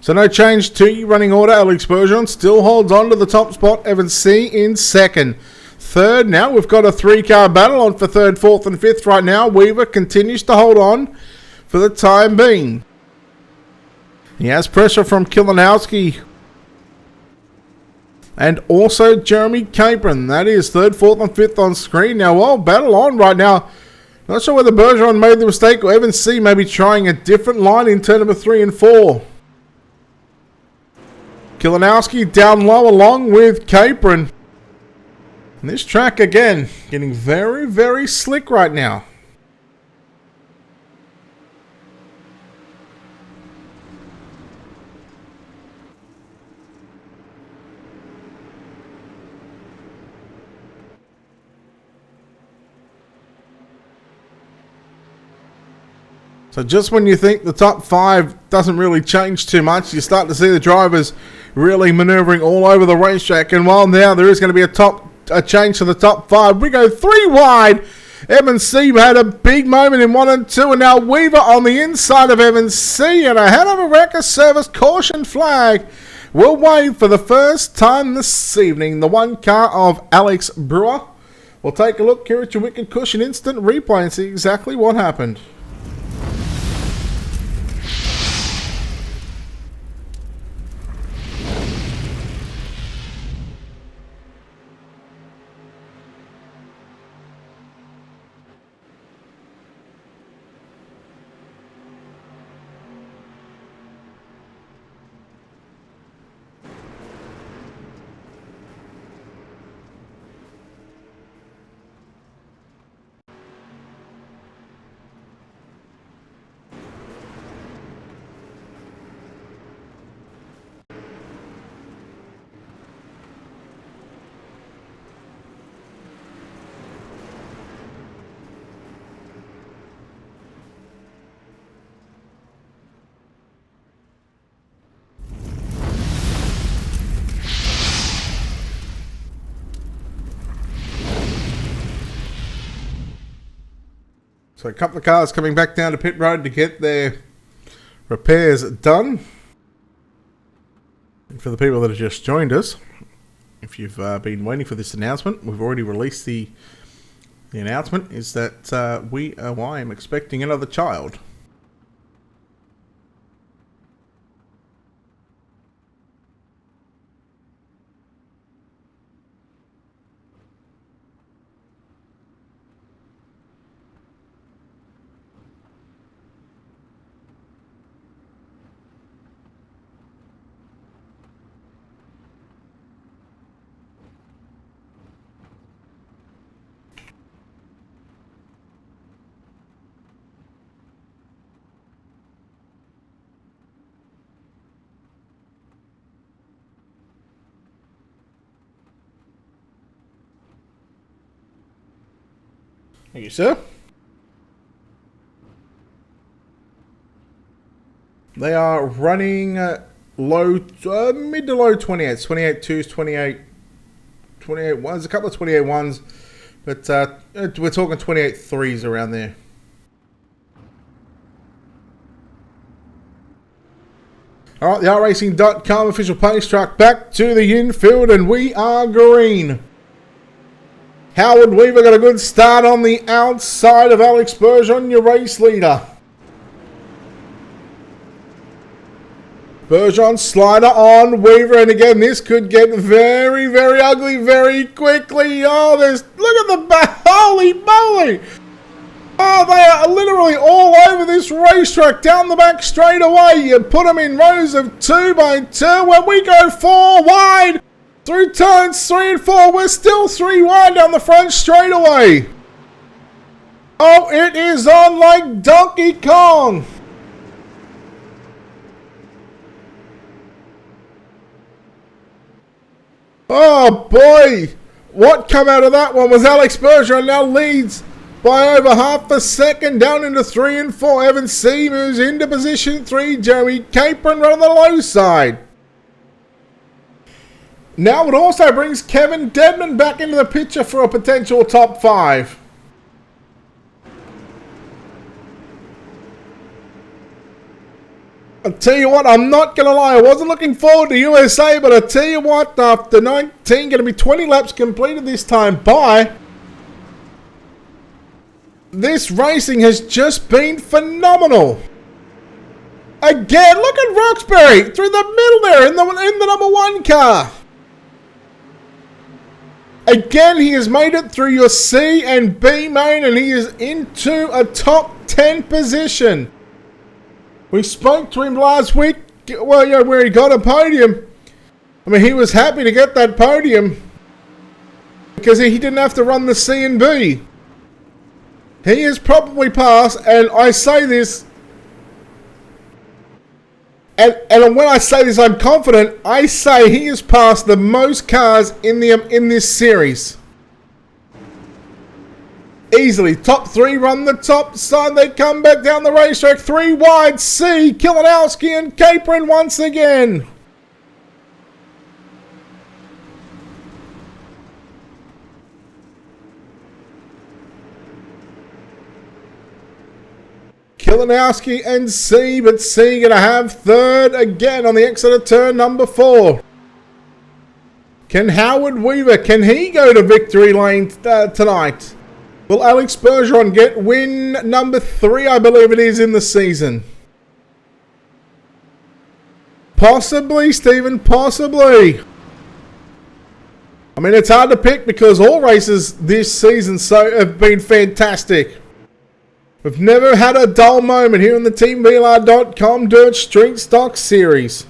So no change to running order. Alex Bergeron still holds on to the top spot. Evan C in 2nd. 3rd now. We've got a 3-car battle on for 3rd, 4th, and 5th right now. Weaver continues to hold on for the time being. He has pressure from Kilinowski. And also Jeremy Capron. That is 3rd, 4th, and 5th on screen. Now, well, battle on right now. Not sure whether Bergeron made the mistake or Evan C may be trying a different line in turn number 3 and 4. Kilinowski down low along with Capron. And this track, again, getting very, very slick right now. So just when you think the top 5 doesn't really change too much, you start to see the drivers really maneuvering all over the racetrack. And while now there is going to be a change to the top 5, we go 3 wide. Evan C had a big moment in 1 and 2, and now Weaver on the inside of Evan C, and a hell of a wrecker service caution flag will wave for the first time this evening. The 1 car of Alex Brewer. We'll take a look here at your Wicked Cushion instant replay and see exactly what happened. So a couple of cars coming back down to pit road to get their repairs done. And for the people that have just joined us, if you've been waiting for this announcement, we've already released the announcement, is that I am expecting another child. Thank you, sir. They are running mid to low 28s, 28 2s, 28 1s, a couple of 28 1s, but we're talking 28 3s around there. Alright, the rRacing.com official pace truck back to the infield, and we are green. Howard Weaver got a good start on the outside of Alex Bergeron, your race leader. Bergeron slider on Weaver, and again, this could get very, very ugly very quickly. Oh, look at the back. Holy moly. Oh, they are literally all over this racetrack down the back straight away. You put them in rows of 2 by 2. When we go 4 wide, through turns 3 and 4, we're still 3 wide down the front straightaway. Oh, it is on like Donkey Kong. Oh boy, what come out of that one was Alex Bergeron now leads by over half a second down into 3 and 4. Evan C moves into position 3. Jeremy Capron run on the low side. Now it also brings Kevin Dedman back into the picture for a potential top 5. I'll tell you what, I'm not going to lie, I wasn't looking forward to USA, but I'll tell you what, after 19, going to be 20 laps completed this time by, this racing has just been phenomenal. Again, look at Roxbury through the middle there in the number 1 car. Again, he has made it through your C and B main, and he is into a top 10 position. We spoke to him last week, well, yeah, where he got a podium. I mean, he was happy to get that podium because he didn't have to run the C and B. He is probably past, and I say this, and when I say this, I'm confident. I say he has passed the most cars in this series. Easily. Top 3 run the top side. They come back down the racetrack. 3 wide. C. Kilinowski and Capron once again. Kilinowski and C, but C going to have 3rd again on the exit of turn number 4. Can Howard Weaver, can he go to victory lane tonight? Will Alex Bergeron get win number 3, I believe it is, in the season? Possibly, Stephen, possibly. I mean, it's hard to pick because all races this season have been fantastic. We've never had a dull moment here in the TeamVLR.com Dirt Street Stock Series.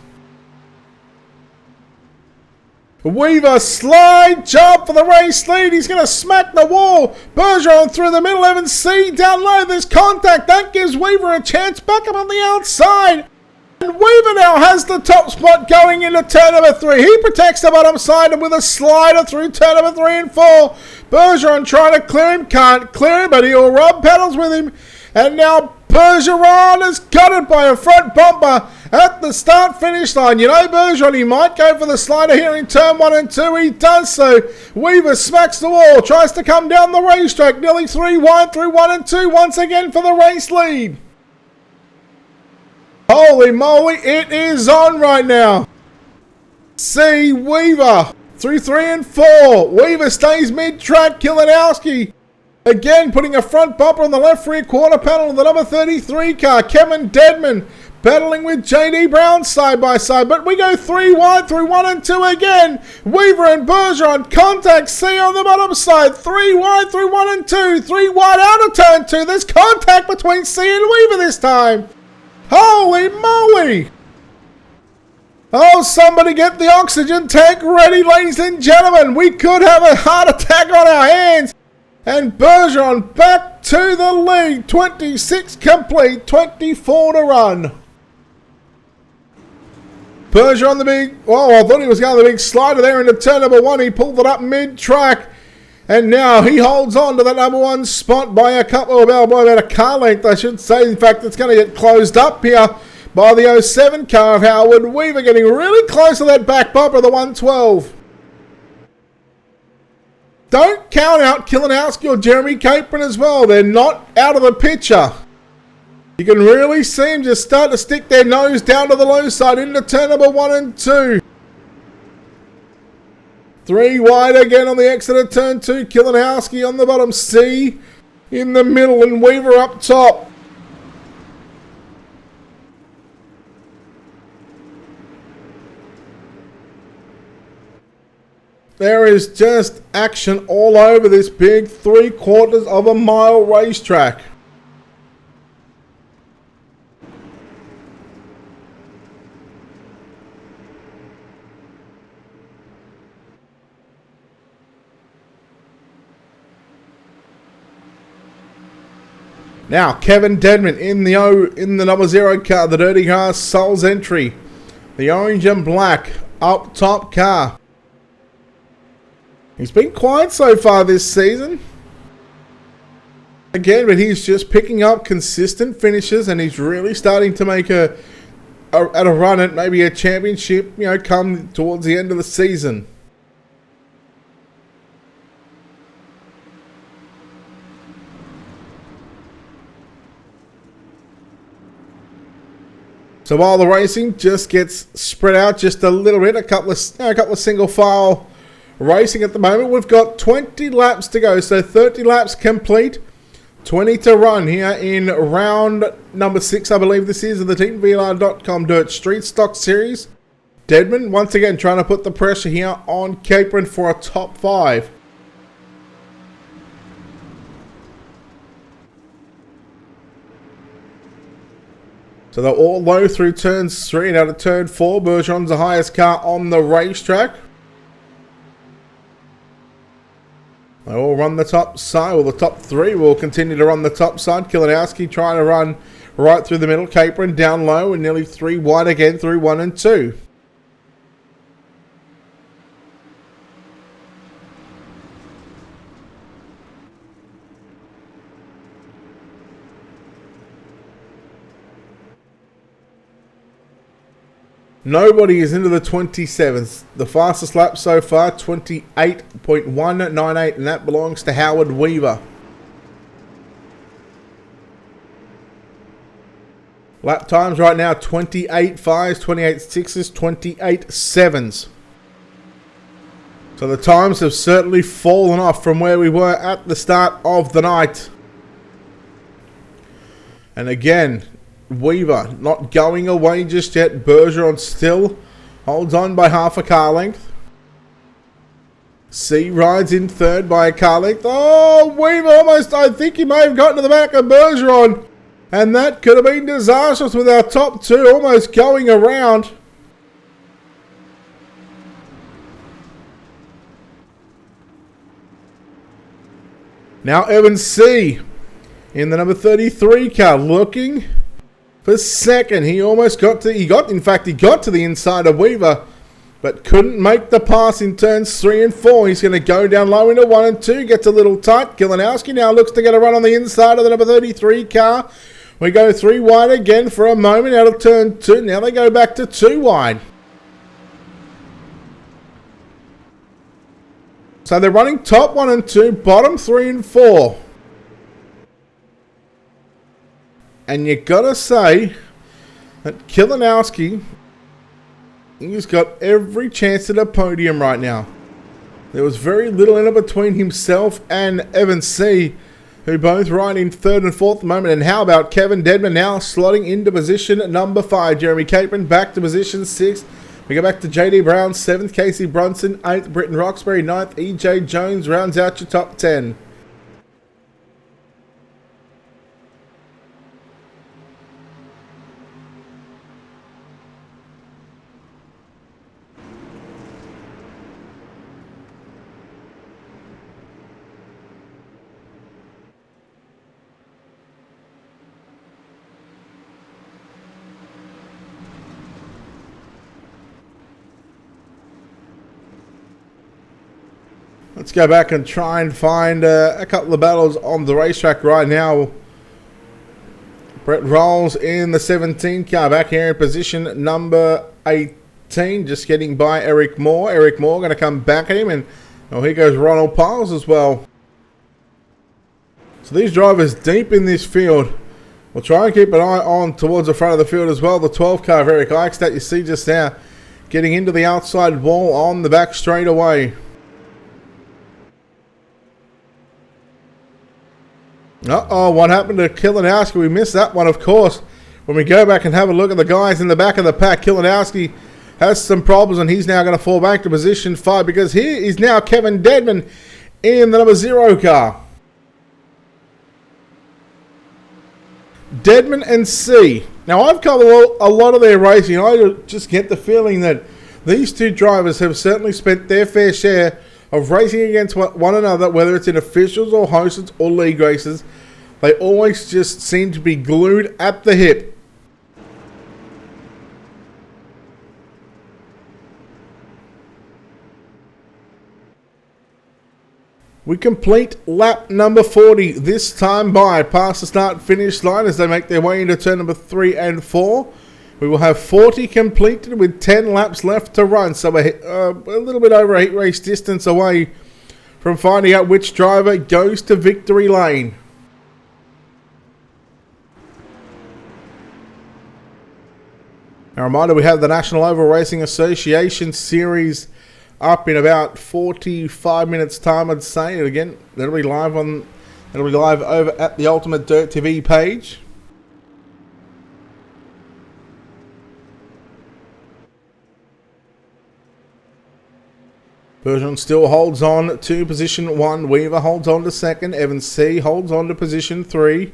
Weaver, slide jump for the race lead. He's going to smack the wall. Bergeron through the middle. Evan C down low. There's contact. That gives Weaver a chance back up on the outside. And Weaver now has the top spot going into turn number 3. He protects the bottom side with a slider through turn number 3 and 4. Bergeron trying to clear him. Can't clear him, but he'll rub pedals with him. And now Bergeron has got it by a front bumper. at the start-finish line. You know, Bergeron, he might go for the slider here in turn 1 and 2. He does so. Weaver smacks the wall, tries to come down the racetrack, nearly 3 wide through 1 and 2 once again for the race lead. Holy moly, it is on right now. See Weaver through 3 and 4. Weaver stays mid-track. Kilinowski again putting a front bumper on the left rear quarter panel of the number 33 car. Kevin Dedman battling with JD Brown side by side, but we go 3 wide through 1 and 2 again. Weaver and Bergeron contact C on the bottom side. 3 wide through 1 and 2. 3 wide out of turn 2. There's contact between C and Weaver this time. Holy moly! Oh, somebody get the oxygen tank ready, ladies and gentlemen. We could have a heart attack on our hands. And Bergeron back to the lead. 26 complete, 24 to run. Bergeron the big... Oh, I thought he was going the big slider there into turn number 1. He pulled it up mid-track. And now he holds on to that number 1 spot by a couple, by about a car length, I should say. In fact, it's going to get closed up here by the 07 car of Howard Weaver, getting really close to that back bumper of the 112. Don't count out Kilinowski or Jeremy Capron as well. They're not out of the picture. You can really see them just start to stick their nose down to the low side into turn number 1 and 2. 3 wide again on the exit of turn 2. Kilinowski on the bottom. C in the middle and Weaver up top. There is just action all over this big 3/4 of a mile racetrack. Now, Kevin Dedman in the number 0 car, the Dirty Car Souls entry. The orange and black up top car. He's been quiet so far this season. Again, but he's just picking up consistent finishes and he's really starting to make a run at maybe a championship, you know, come towards the end of the season. So while the racing just gets spread out just a little bit, a couple of single file racing at the moment. We've got 20 laps to go, so 30 laps complete, 20 to run here in round number 6, I believe this is, of the TeamVLR.com Dirt Street Stock Series. Dedman once again trying to put the pressure here on Capron for a top 5. So they're all low through turns 3 and out of turn 4. Bergeron's the highest car on the racetrack. They all run the top side. Well, the top 3 will continue to run the top side. Kilinowski trying to run right through the middle. Capron down low and nearly 3 wide again through 1 and 2. Nobody is into the 27th. The fastest lap so far, 28.198, and that belongs to Howard Weaver. Lap times right now, 28 5s, 28 6s, 28 7s. So the times have certainly fallen off from where we were at the start of the night. And again, Weaver not going away just yet. Bergeron still holds on by half a car length. C rides in third by a car length. Oh, Weaver almost, I think he may have gotten to the back of Bergeron. And that could have been disastrous with our top 2 almost going around. Now Evan C in the number 33 car looking for second. He almost got to, he got to the inside of Weaver, but couldn't make the pass in turns 3 and 4. He's going to go down low into 1 and 2, gets a little tight. Kilinowski now looks to get a run on the inside of the number 33 car. We go 3 wide again for a moment out of turn 2. Now they go back to 2 wide. So they're running top 1 and 2, bottom 3 and 4. And you gotta say that Kilinowski, he's got every chance at a podium right now. There was very little in it between himself and Evan C., who both ride in 3rd and 4th at the moment. And how about Kevin Dedman now slotting into position number 5. Jeremy Capron back to position 6. We go back to JD Brown, 7th. Casey Brunson, 8th. Britton Roxbury, 9th. EJ Jones rounds out your top 10. Let's go back and try and find a couple of battles on the racetrack right now. Brett Rolls in the 17 car back here in position number 18, just getting by Eric Moore. Eric Moore going to come back at him, and oh, here goes Ronald Piles as well. So these drivers deep in this field. We'll try and keep an eye on towards the front of the field as well. The 12 car of Eric Ikes that you see just now getting into the outside wall on the back straightaway. Uh-oh, what happened to Kilinowski? We missed that one, of course. When we go back and have a look at the guys in the back of the pack, Kilinowski has some problems, and he's now going to fall back to position 5, because here is now Kevin Dedman in the number 0 car. Dedman and C. Now, I've covered a lot of their racing. I just get the feeling that these two drivers have certainly spent their fair share of racing against one another, whether it's in officials or hosts or league races. They always just seem to be glued at the hip. We complete lap number 40, this time by past the start-finish line as they make their way into turn number 3 and 4. We will have 40 completed with 10 laps left to run, so we're a little bit over a heat race distance away from finding out which driver goes to victory lane. A reminder, we have the National Oval Racing Association Series up in about 45 minutes time, I'd say. And again, that'll be live over at the Ultimate Dirt TV page. Bergeron still holds on to position 1. Weaver holds on to 2nd. Evan C. holds on to position 3.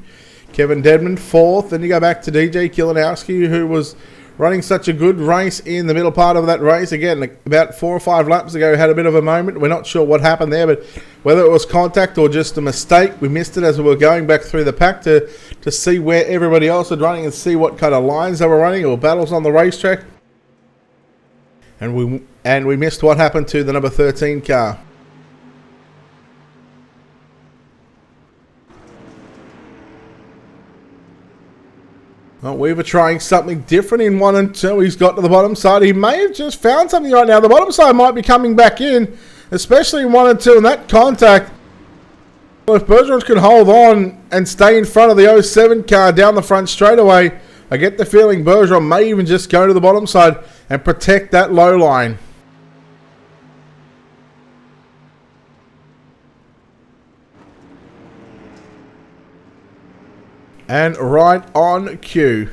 Kevin Dedman 4th. Then you go back to DJ Kilinowski, who was running such a good race in the middle part of that race. Again, about 4 or 5 laps ago, had a bit of a moment. We're not sure what happened there, but whether it was contact or just a mistake, we missed it as we were going back through the pack to see where everybody else was running and see what kind of lines they were running or battles on the racetrack. And we missed what happened to the number 13 car. Well, we were trying something different in 1 and 2. He's got to the bottom side. He may have just found something right now. The bottom side might be coming back in, especially in 1 and 2. And that contact, well, if Bergeron can hold on and stay in front of the 07 car down the front straightaway, I get the feeling Bergeron may even just go to the bottom side and protect that low line. And right on cue.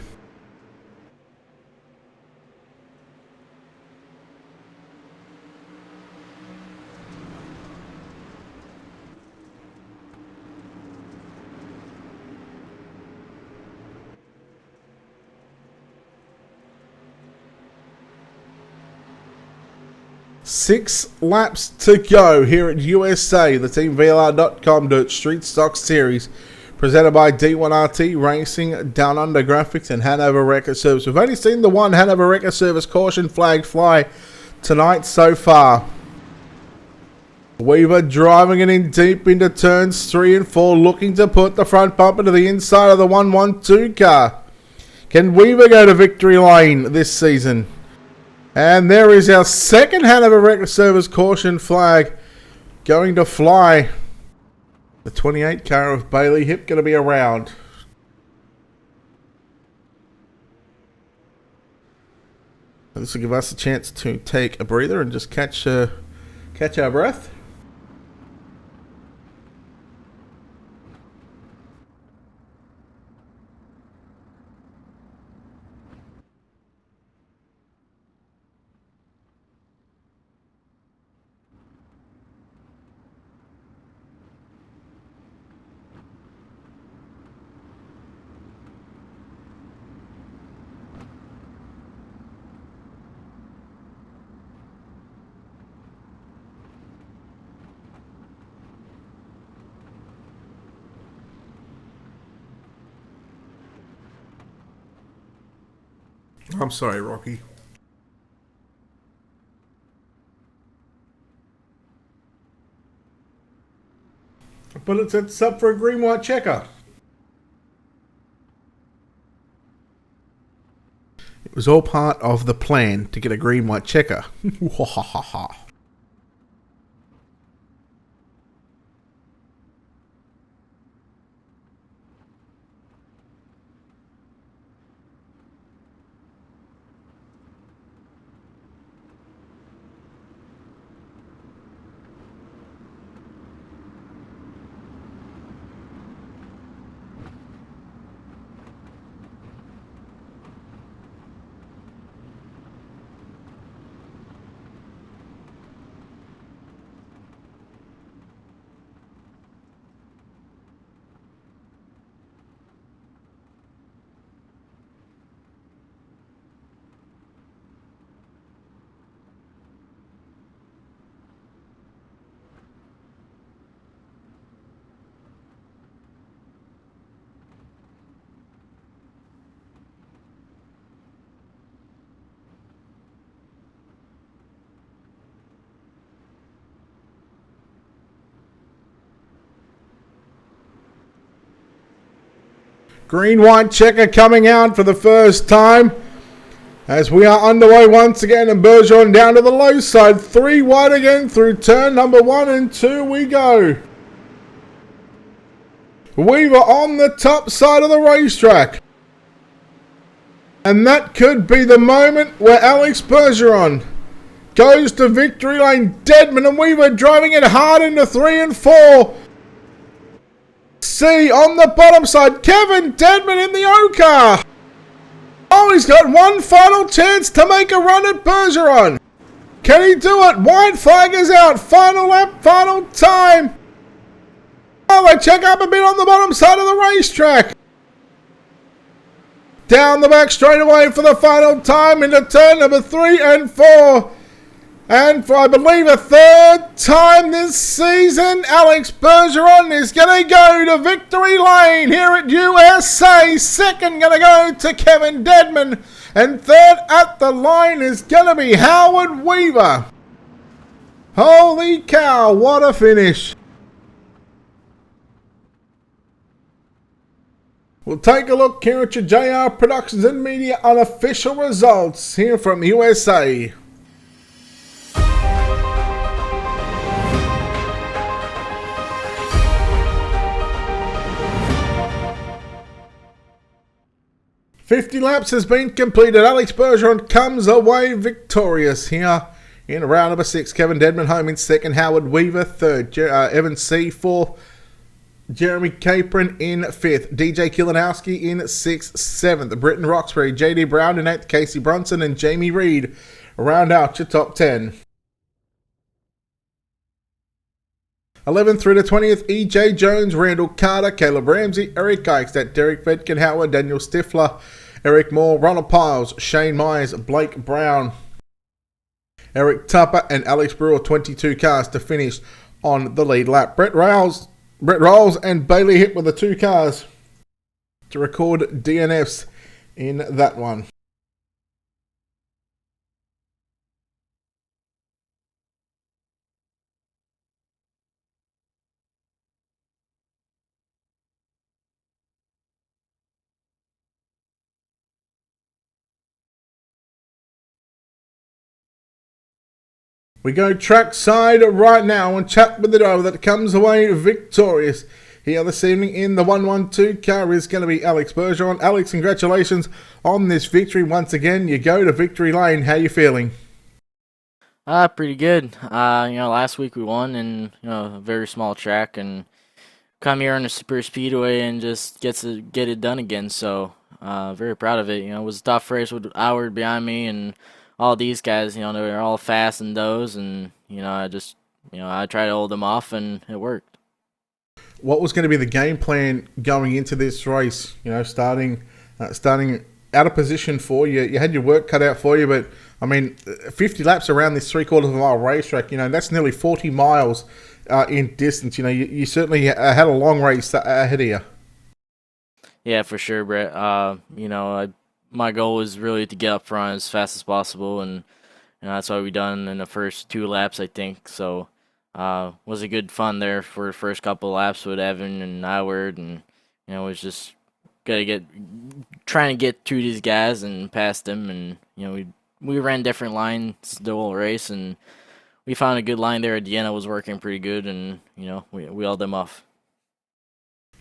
Six laps to go here at USA, the TeamVLR.com Dirt Street Stock Series, presented by D1RT Racing, Down Under Graphics, and Hanover Record Service. We've only seen the one Hanover Record Service caution flag fly tonight so far. Weaver driving it in deep into turns 3 and 4, looking to put the front bumper to the inside of the 112 car. Can Weaver go to victory lane this season? And there is our second Hanover Record Service caution flag going to fly. The 28 car of Bailey Hip going to be around. This will give us a chance to take a breather and just catch our breath. I'm sorry, Rocky. But it sets up for a green-white checker. It was all part of the plan to get a green-white checker. Green-white checker coming out for the first time as we are underway once again, and Bergeron down to the low side. 3 wide again through turn number 1 and 2 we go. Weaver on the top side of the racetrack. And that could be the moment where Alex Bergeron goes to victory lane. Deadman and Weaver driving it hard into 3 and 4. See on the bottom side, Kevin Deadman in the O car. Oh, he's got one final chance to make a run at Bergeron. Can he do it? White flag is out. Final lap, final time. Oh, they check up a bit on the bottom side of the racetrack. Down the back straightaway for the final time into turn number 3 and 4. And for, I believe, a third time this season, Alex Bergeron is going to go to victory lane here at USA. Second going to go to Kevin Deadman. And third at the line is going to be Howard Weaver. Holy cow, what a finish. We'll take a look here at your JR Productions and Media unofficial results here from USA. "50 laps has been completed. Alex Bergeron comes away victorious here in round number 6. Kevin Deadman home in second. Howard Weaver third. Evan C. fourth. Jeremy Capron in 5th. DJ Kilinowski in 6th. 7th. Britton Roxbury, JD Brown in 8th. Casey Brunson and Jamie Reed round out your top 10. 11th through to 20th, EJ Jones, Randall Carter, Caleb Ramsey, Eric Eichstadt, Derek Fedkin-Howard, Daniel Stifler, Eric Moore, Ronald Piles, Shane Myers, Blake Brown, Eric Tupper, and Alex Brewer, 22 cars to finish on the lead lap. Brett Rolls and Bailey Hip with the 2 cars to record DNFs in that one. We go trackside right now and chat with the driver that comes away victorious here this evening in the 112 car is going to be Alex Bergeron. Alex, congratulations on this victory once again. You go to victory lane. How you feeling? Pretty good. Last week we won in a very small track, and come here on the Super Speedway and just get it done again. So, very proud of it. It was a tough race with Howard behind me and all these guys. They were all fast in those, and I tried to hold them off, and it worked. What was going to be the game plan going into this race? Starting out of position for you. You had your work cut out for you, but I mean, 50 laps around this 3/4 of a mile racetrack. That's nearly 40 miles in distance. You certainly had a long race ahead of you. Yeah, for sure, Brett. My goal was really to get up front as fast as possible, and that's what we done in the first 2 laps, I think. So, was a good fun there for the first couple of laps with Evan and Howard, and it was just trying to get to these guys and past them, and we ran different lines the whole race, and we found a good line there at the end that was working pretty good, and we held them off.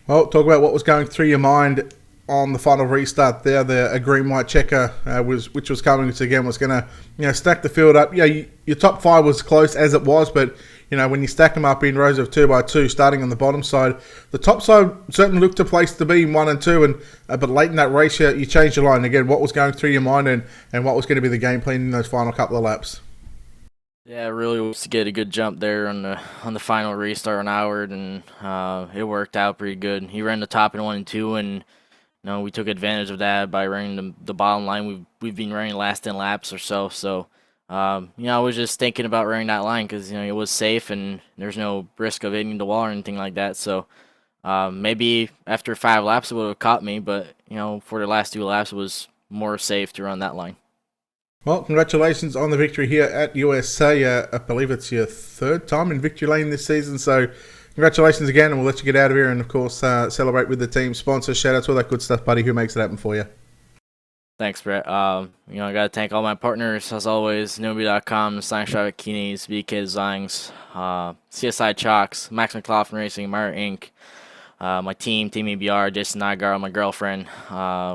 Well, talk about what was going through your mind on the final restart there. A green-white checker which was coming, which again was going to stack the field up. Yeah, your top 5 was close as it was, but when you stack them up in rows of 2 by 2, starting on the bottom side, the top side certainly looked a place to be in 1 and 2. And but late in that race, you changed your line again. What was going through your mind, and what was going to be the game plan in those final couple of laps? Yeah, it really was to get a good jump there on the final restart on Howard, and it worked out pretty good. He ran the top in 1 and 2, and we took advantage of that by running the bottom line. We've been running last 10 laps or so. So, I was just thinking about running that line because it was safe and there's no risk of hitting the wall or anything like that. So, maybe after 5 laps it would have caught me, but for the last 2 laps it was more safe to run that line. Well, congratulations on the victory here at USA. I believe it's your 3rd time in victory lane this season, so congratulations again, and we'll let you get out of here and, of course, celebrate with the team sponsor. Shout-outs, all that good stuff, buddy, who makes it happen for you. Thanks, Brett. I got to thank all my partners, as always, Nobi.com, Science Keenies, BK Designs, CSI Chalks, Max McLaughlin Racing, Meyer Inc., my team, TeamVLR, Jason Nygaard, my girlfriend.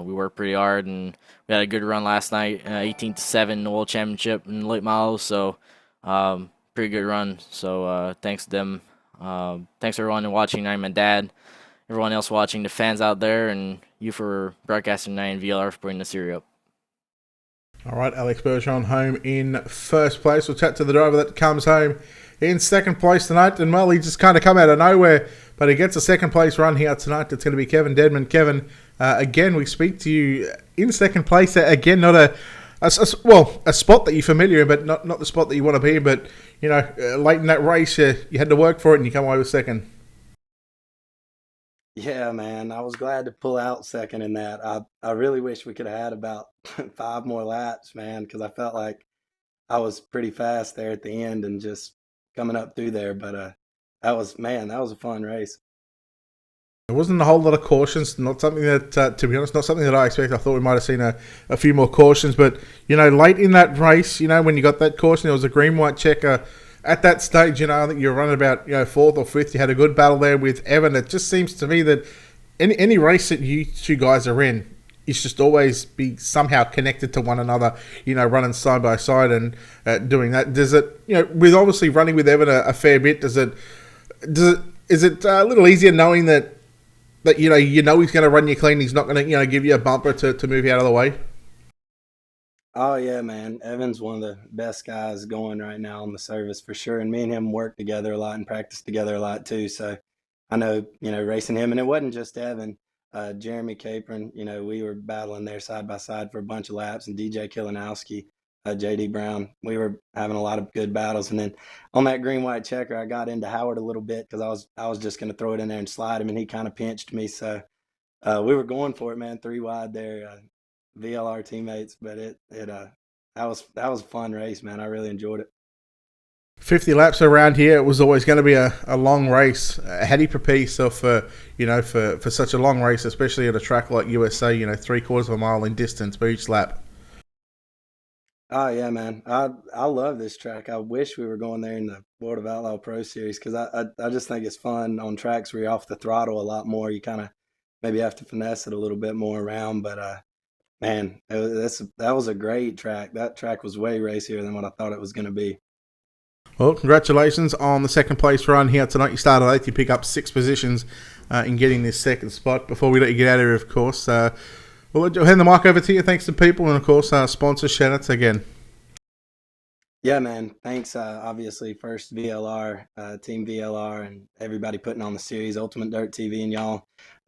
We worked pretty hard, and we had a good run last night, 18-7 in the World Championship in late models, so pretty good run. So thanks to them. Thanks everyone watching. I'm my dad, everyone else watching, the fans out there, and you for broadcasting tonight, and VLR for putting the series up. All right, Alex Bergeron home in 1st place. We'll chat to the driver that comes home in 2nd place tonight. And, well, he just kind of come out of nowhere, but he gets a 2nd place run here tonight. It's going to be Kevin Dedman. Kevin, again, we speak to you in 2nd place. Again, not a spot that you're familiar in, but not the spot that you want to be in. But, late in that race, you had to work for it and you come away with 2nd. Yeah, man, I was glad to pull out 2nd in that. I really wish we could have had about 5 more laps, man, because I felt like I was pretty fast there at the end and just coming up through there. But that was a fun race. There wasn't a whole lot of cautions. Not something that, to be honest, not something that I expect. I thought we might have seen a few more cautions. But, late in that race, when you got that caution, there was a green-white checker. At that stage, I think you were running about 4th or 5th. You had a good battle there with Evan. It just seems to me that any race that you 2 guys are in, you should just always be somehow connected to one another, running side by side and doing that. Does it, with obviously running with Evan a fair bit, is it a little easier knowing that he's going to run you clean, he's not going to give you a bumper to move you out of the way? Oh, yeah, man. Evan's one of the best guys going right now on the service for sure. And me and him work together a lot and practice together a lot too. So I know, racing him. And it wasn't just Evan. Jeremy Capron, we were battling there side by side for a bunch of laps. And DJ Kilinowski, J.D. Brown, we were having a lot of good battles. And then on that green-white checker, I got into Howard a little bit because I was just going to throw it in there and slide him. And he kind of pinched me. So we were going for it, man, 3 wide there. VLR teammates, but that was a fun race, man. I really enjoyed it. 50 laps around here, it was always going to be a long race. How do you prepare yourself for such a long race, especially at a track like USA, 3/4 of a mile in distance per each lap? Oh yeah, man. I love this track. I wish we were going there in the World of Outlaw Pro Series because I just think it's fun on tracks where you're off the throttle a lot more. You kind of maybe have to finesse it a little bit more around, but man, that was a great track. That track was way racier than what I thought it was going to be. Well, congratulations on the second place run here tonight. You started 8th, you pick up 6 positions in getting this second spot. Before we let you get out of here, of course, we'll hand the mic over to you. Thanks to people and, of course, sponsors. Shout outs again. Yeah, man. Thanks. Obviously, first VLR, Team VLR, and everybody putting on the series, Ultimate Dirt TV, and y'all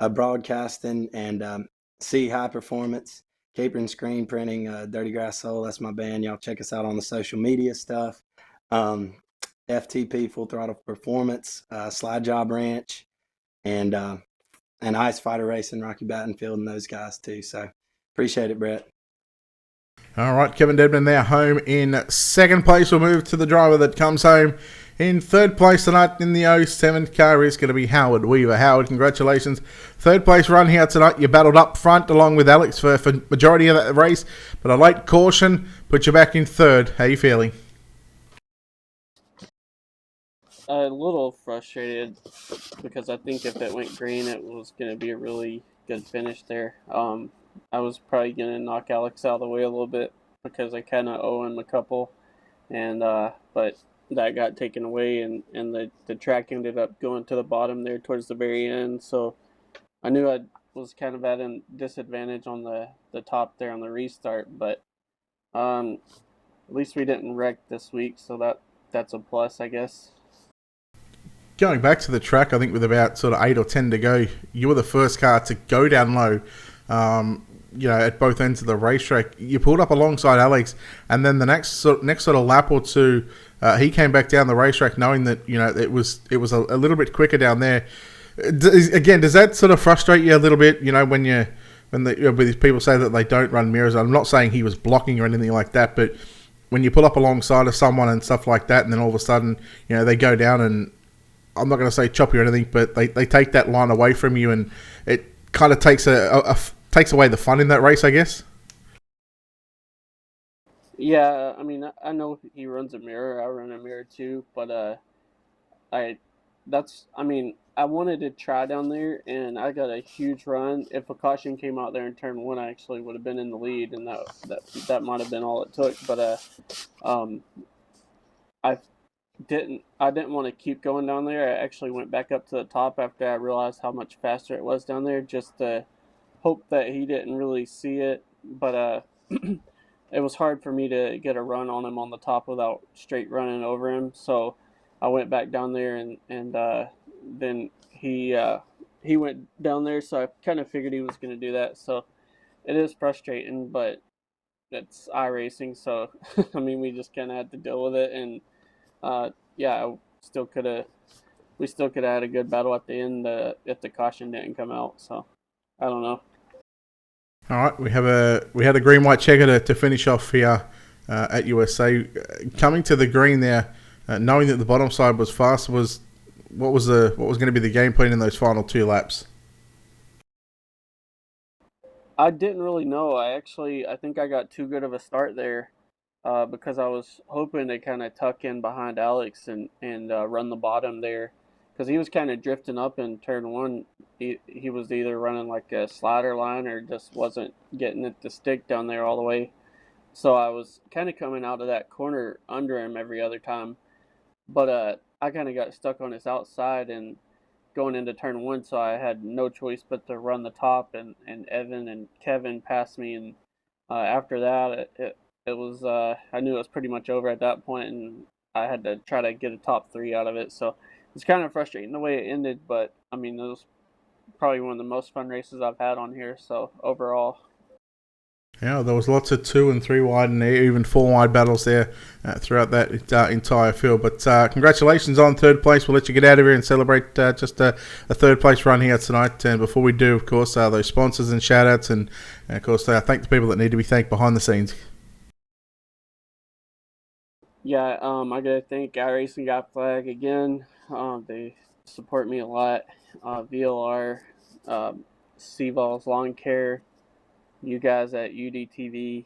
broadcasting and C High Performance, Capering Screen Printing, Dirty Grass Soul. That's my band. Y'all check us out on the social media stuff. Um, FTP, Full Throttle Performance, Slide Job Ranch, and Ice Fighter Racing, Rocky Battenfield, and those guys too. So appreciate it, Brett. All right, Kevin Dedman now home in second place. We'll move to the driver that comes home in third place tonight in the 07 car is going to be Howard Weaver. Howard, congratulations. Third place run here tonight. You battled up front along with Alex for majority of that race, but a late caution put you back in third. How are you feeling? A little frustrated because I think if it went green, it was going to be a really good finish there. I was probably going to knock Alex out of the way a little bit because I kind of owe him a couple, and but that got taken away, and the track ended up going to the bottom there towards the very end. So I knew I was kind of at a disadvantage on the top there on the restart, but at least we didn't wreck this week, so that's a plus, I guess. Going back to the track, I think with about sort of 8 or 10 to go, you were the first car to go down low, at both ends of the racetrack. You pulled up alongside Alex, and then the next sort of lap or two, he came back down the racetrack knowing that, it was a little bit quicker down there. Again, does that sort of frustrate you a little bit, when these people say that they don't run mirrors? I'm not saying he was blocking or anything like that, but when you pull up alongside of someone and stuff like that, and then all of a sudden, they go down and I'm not going to say choppy or anything, but they take that line away from you, and it kind of takes takes away the fun in that race, I guess. Yeah, I mean, I know he runs a mirror. I run a mirror too, but I wanted to try down there, and I got a huge run. If a caution came out there in turn one, I actually would have been in the lead, and that might have been all it took. But um, I I didn't want to keep going down there. I actually went back up to the top after I realized how much faster it was down there, just to hope that he didn't really see it. But it was hard for me to get a run on him on the top without straight running over him. So I went back down there, and then he went down there. So I kind of figured he was going to do that. So it is frustrating, but it's iRacing. So I mean, we just kind of had to deal with it, and yeah, still could have we still could have had a good battle at the end if the caution didn't come out. So I don't know. All right, we had a green white checker to finish off here at USA. Coming to the green there, knowing that the bottom side was fast, was what was going to be the game plan in those final 2 laps? I didn't really know. I think I got too good of a start there because I was hoping to kind of tuck in behind Alex and run the bottom there because he was kind of drifting up in turn one. He was either running like a slider line or just wasn't getting it to stick down there all the way. So I was kind of coming out of that corner under him every other time. But I kind of got stuck on his outside and going into turn one, so I had no choice but to run the top, and Evan and Kevin passed me, and after that, it was I knew it was pretty much over at that point, and I had to try to get a top 3 out of it. So it's kind of frustrating the way it ended, but I mean, it was probably one of the most fun races I've had on here. So overall. Yeah, there was lots of 2 and 3 wide and even 4 wide battles there throughout that entire field. But congratulations on third place. We'll let you get out of here and celebrate just a third place run here tonight. And before we do, of course, those sponsors and shout outs, and of course, thank the people that need to be thanked behind the scenes. Yeah, I gotta thank Guy Racing Got Flag again. They support me a lot. VLR, C-Vols Lawn Care, you guys at UDTV,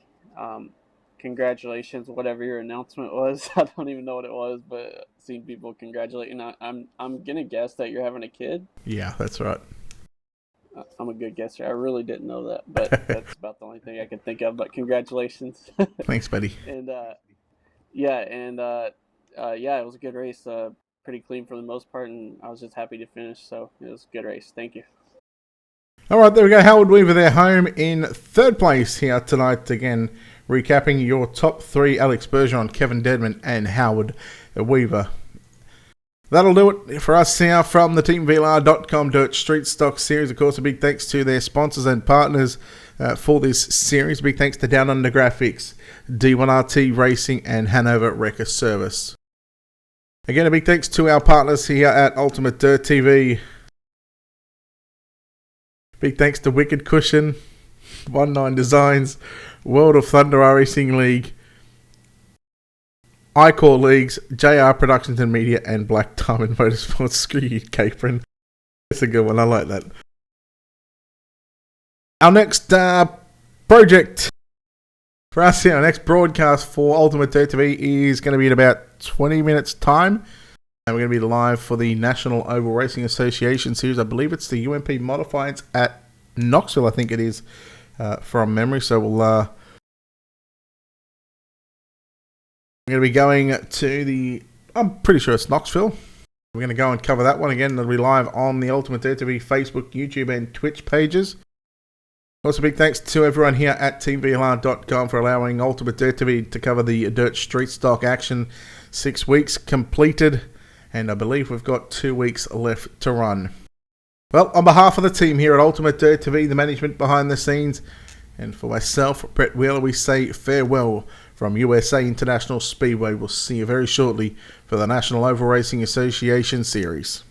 congratulations, whatever your announcement was. I don't even know what it was, but seeing people congratulating, I'm gonna guess that you're having a kid. Yeah, that's right. I'm a good guesser. I really didn't know that, but that's about the only thing I could think of. But congratulations. Thanks, buddy. And yeah, it was a good race. Pretty clean for the most part, and I was just happy to finish. So it was a good race. Thank you. All right, there we go. Howard Weaver there, home in third place here tonight. Again, recapping your top three: Alex Bergeron, Kevin Dedman, and Howard Weaver. That'll do it for us here from the TeamVLR.com Dirt Street Stock Series. Of course, a big thanks to their sponsors and partners for this series. Big thanks to Down Under Graphics, D1RT Racing, and Hanover Wrecker Service. Again, a big thanks to our partners here at Ultimate Dirt TV. Big thanks to Wicked Cushion, 19 Designs, World of Thunder Racing League, iCore Leagues, JR Productions and Media, and Black Diamond Motorsports. Screw you, Capron. That's a good one. I like that. Our next project for us here, our next broadcast for Ultimate Dirt TV is going to be in about 20 minutes' time. And we're going to be live for the National Oval Racing Association Series. I believe it's the UMP Modifieds at Knoxville, I think it is, from memory. So we're going to be going to the, I'm pretty sure it's Knoxville. We're going to go and cover that one again. It'll be live on the Ultimate Dirt TV Facebook, YouTube, and Twitch pages. Also, big thanks to everyone here at TeamVLR.com for allowing Ultimate Dirt TV to cover the Dirt Street Stock action. 6 weeks completed, and I believe we've got 2 weeks left to run. Well, on behalf of the team here at Ultimate Dirt TV, the management behind the scenes, and for myself, Brett Wheeler, we say farewell from USA International Speedway. We'll see you very shortly for the National Oval Racing Association Series.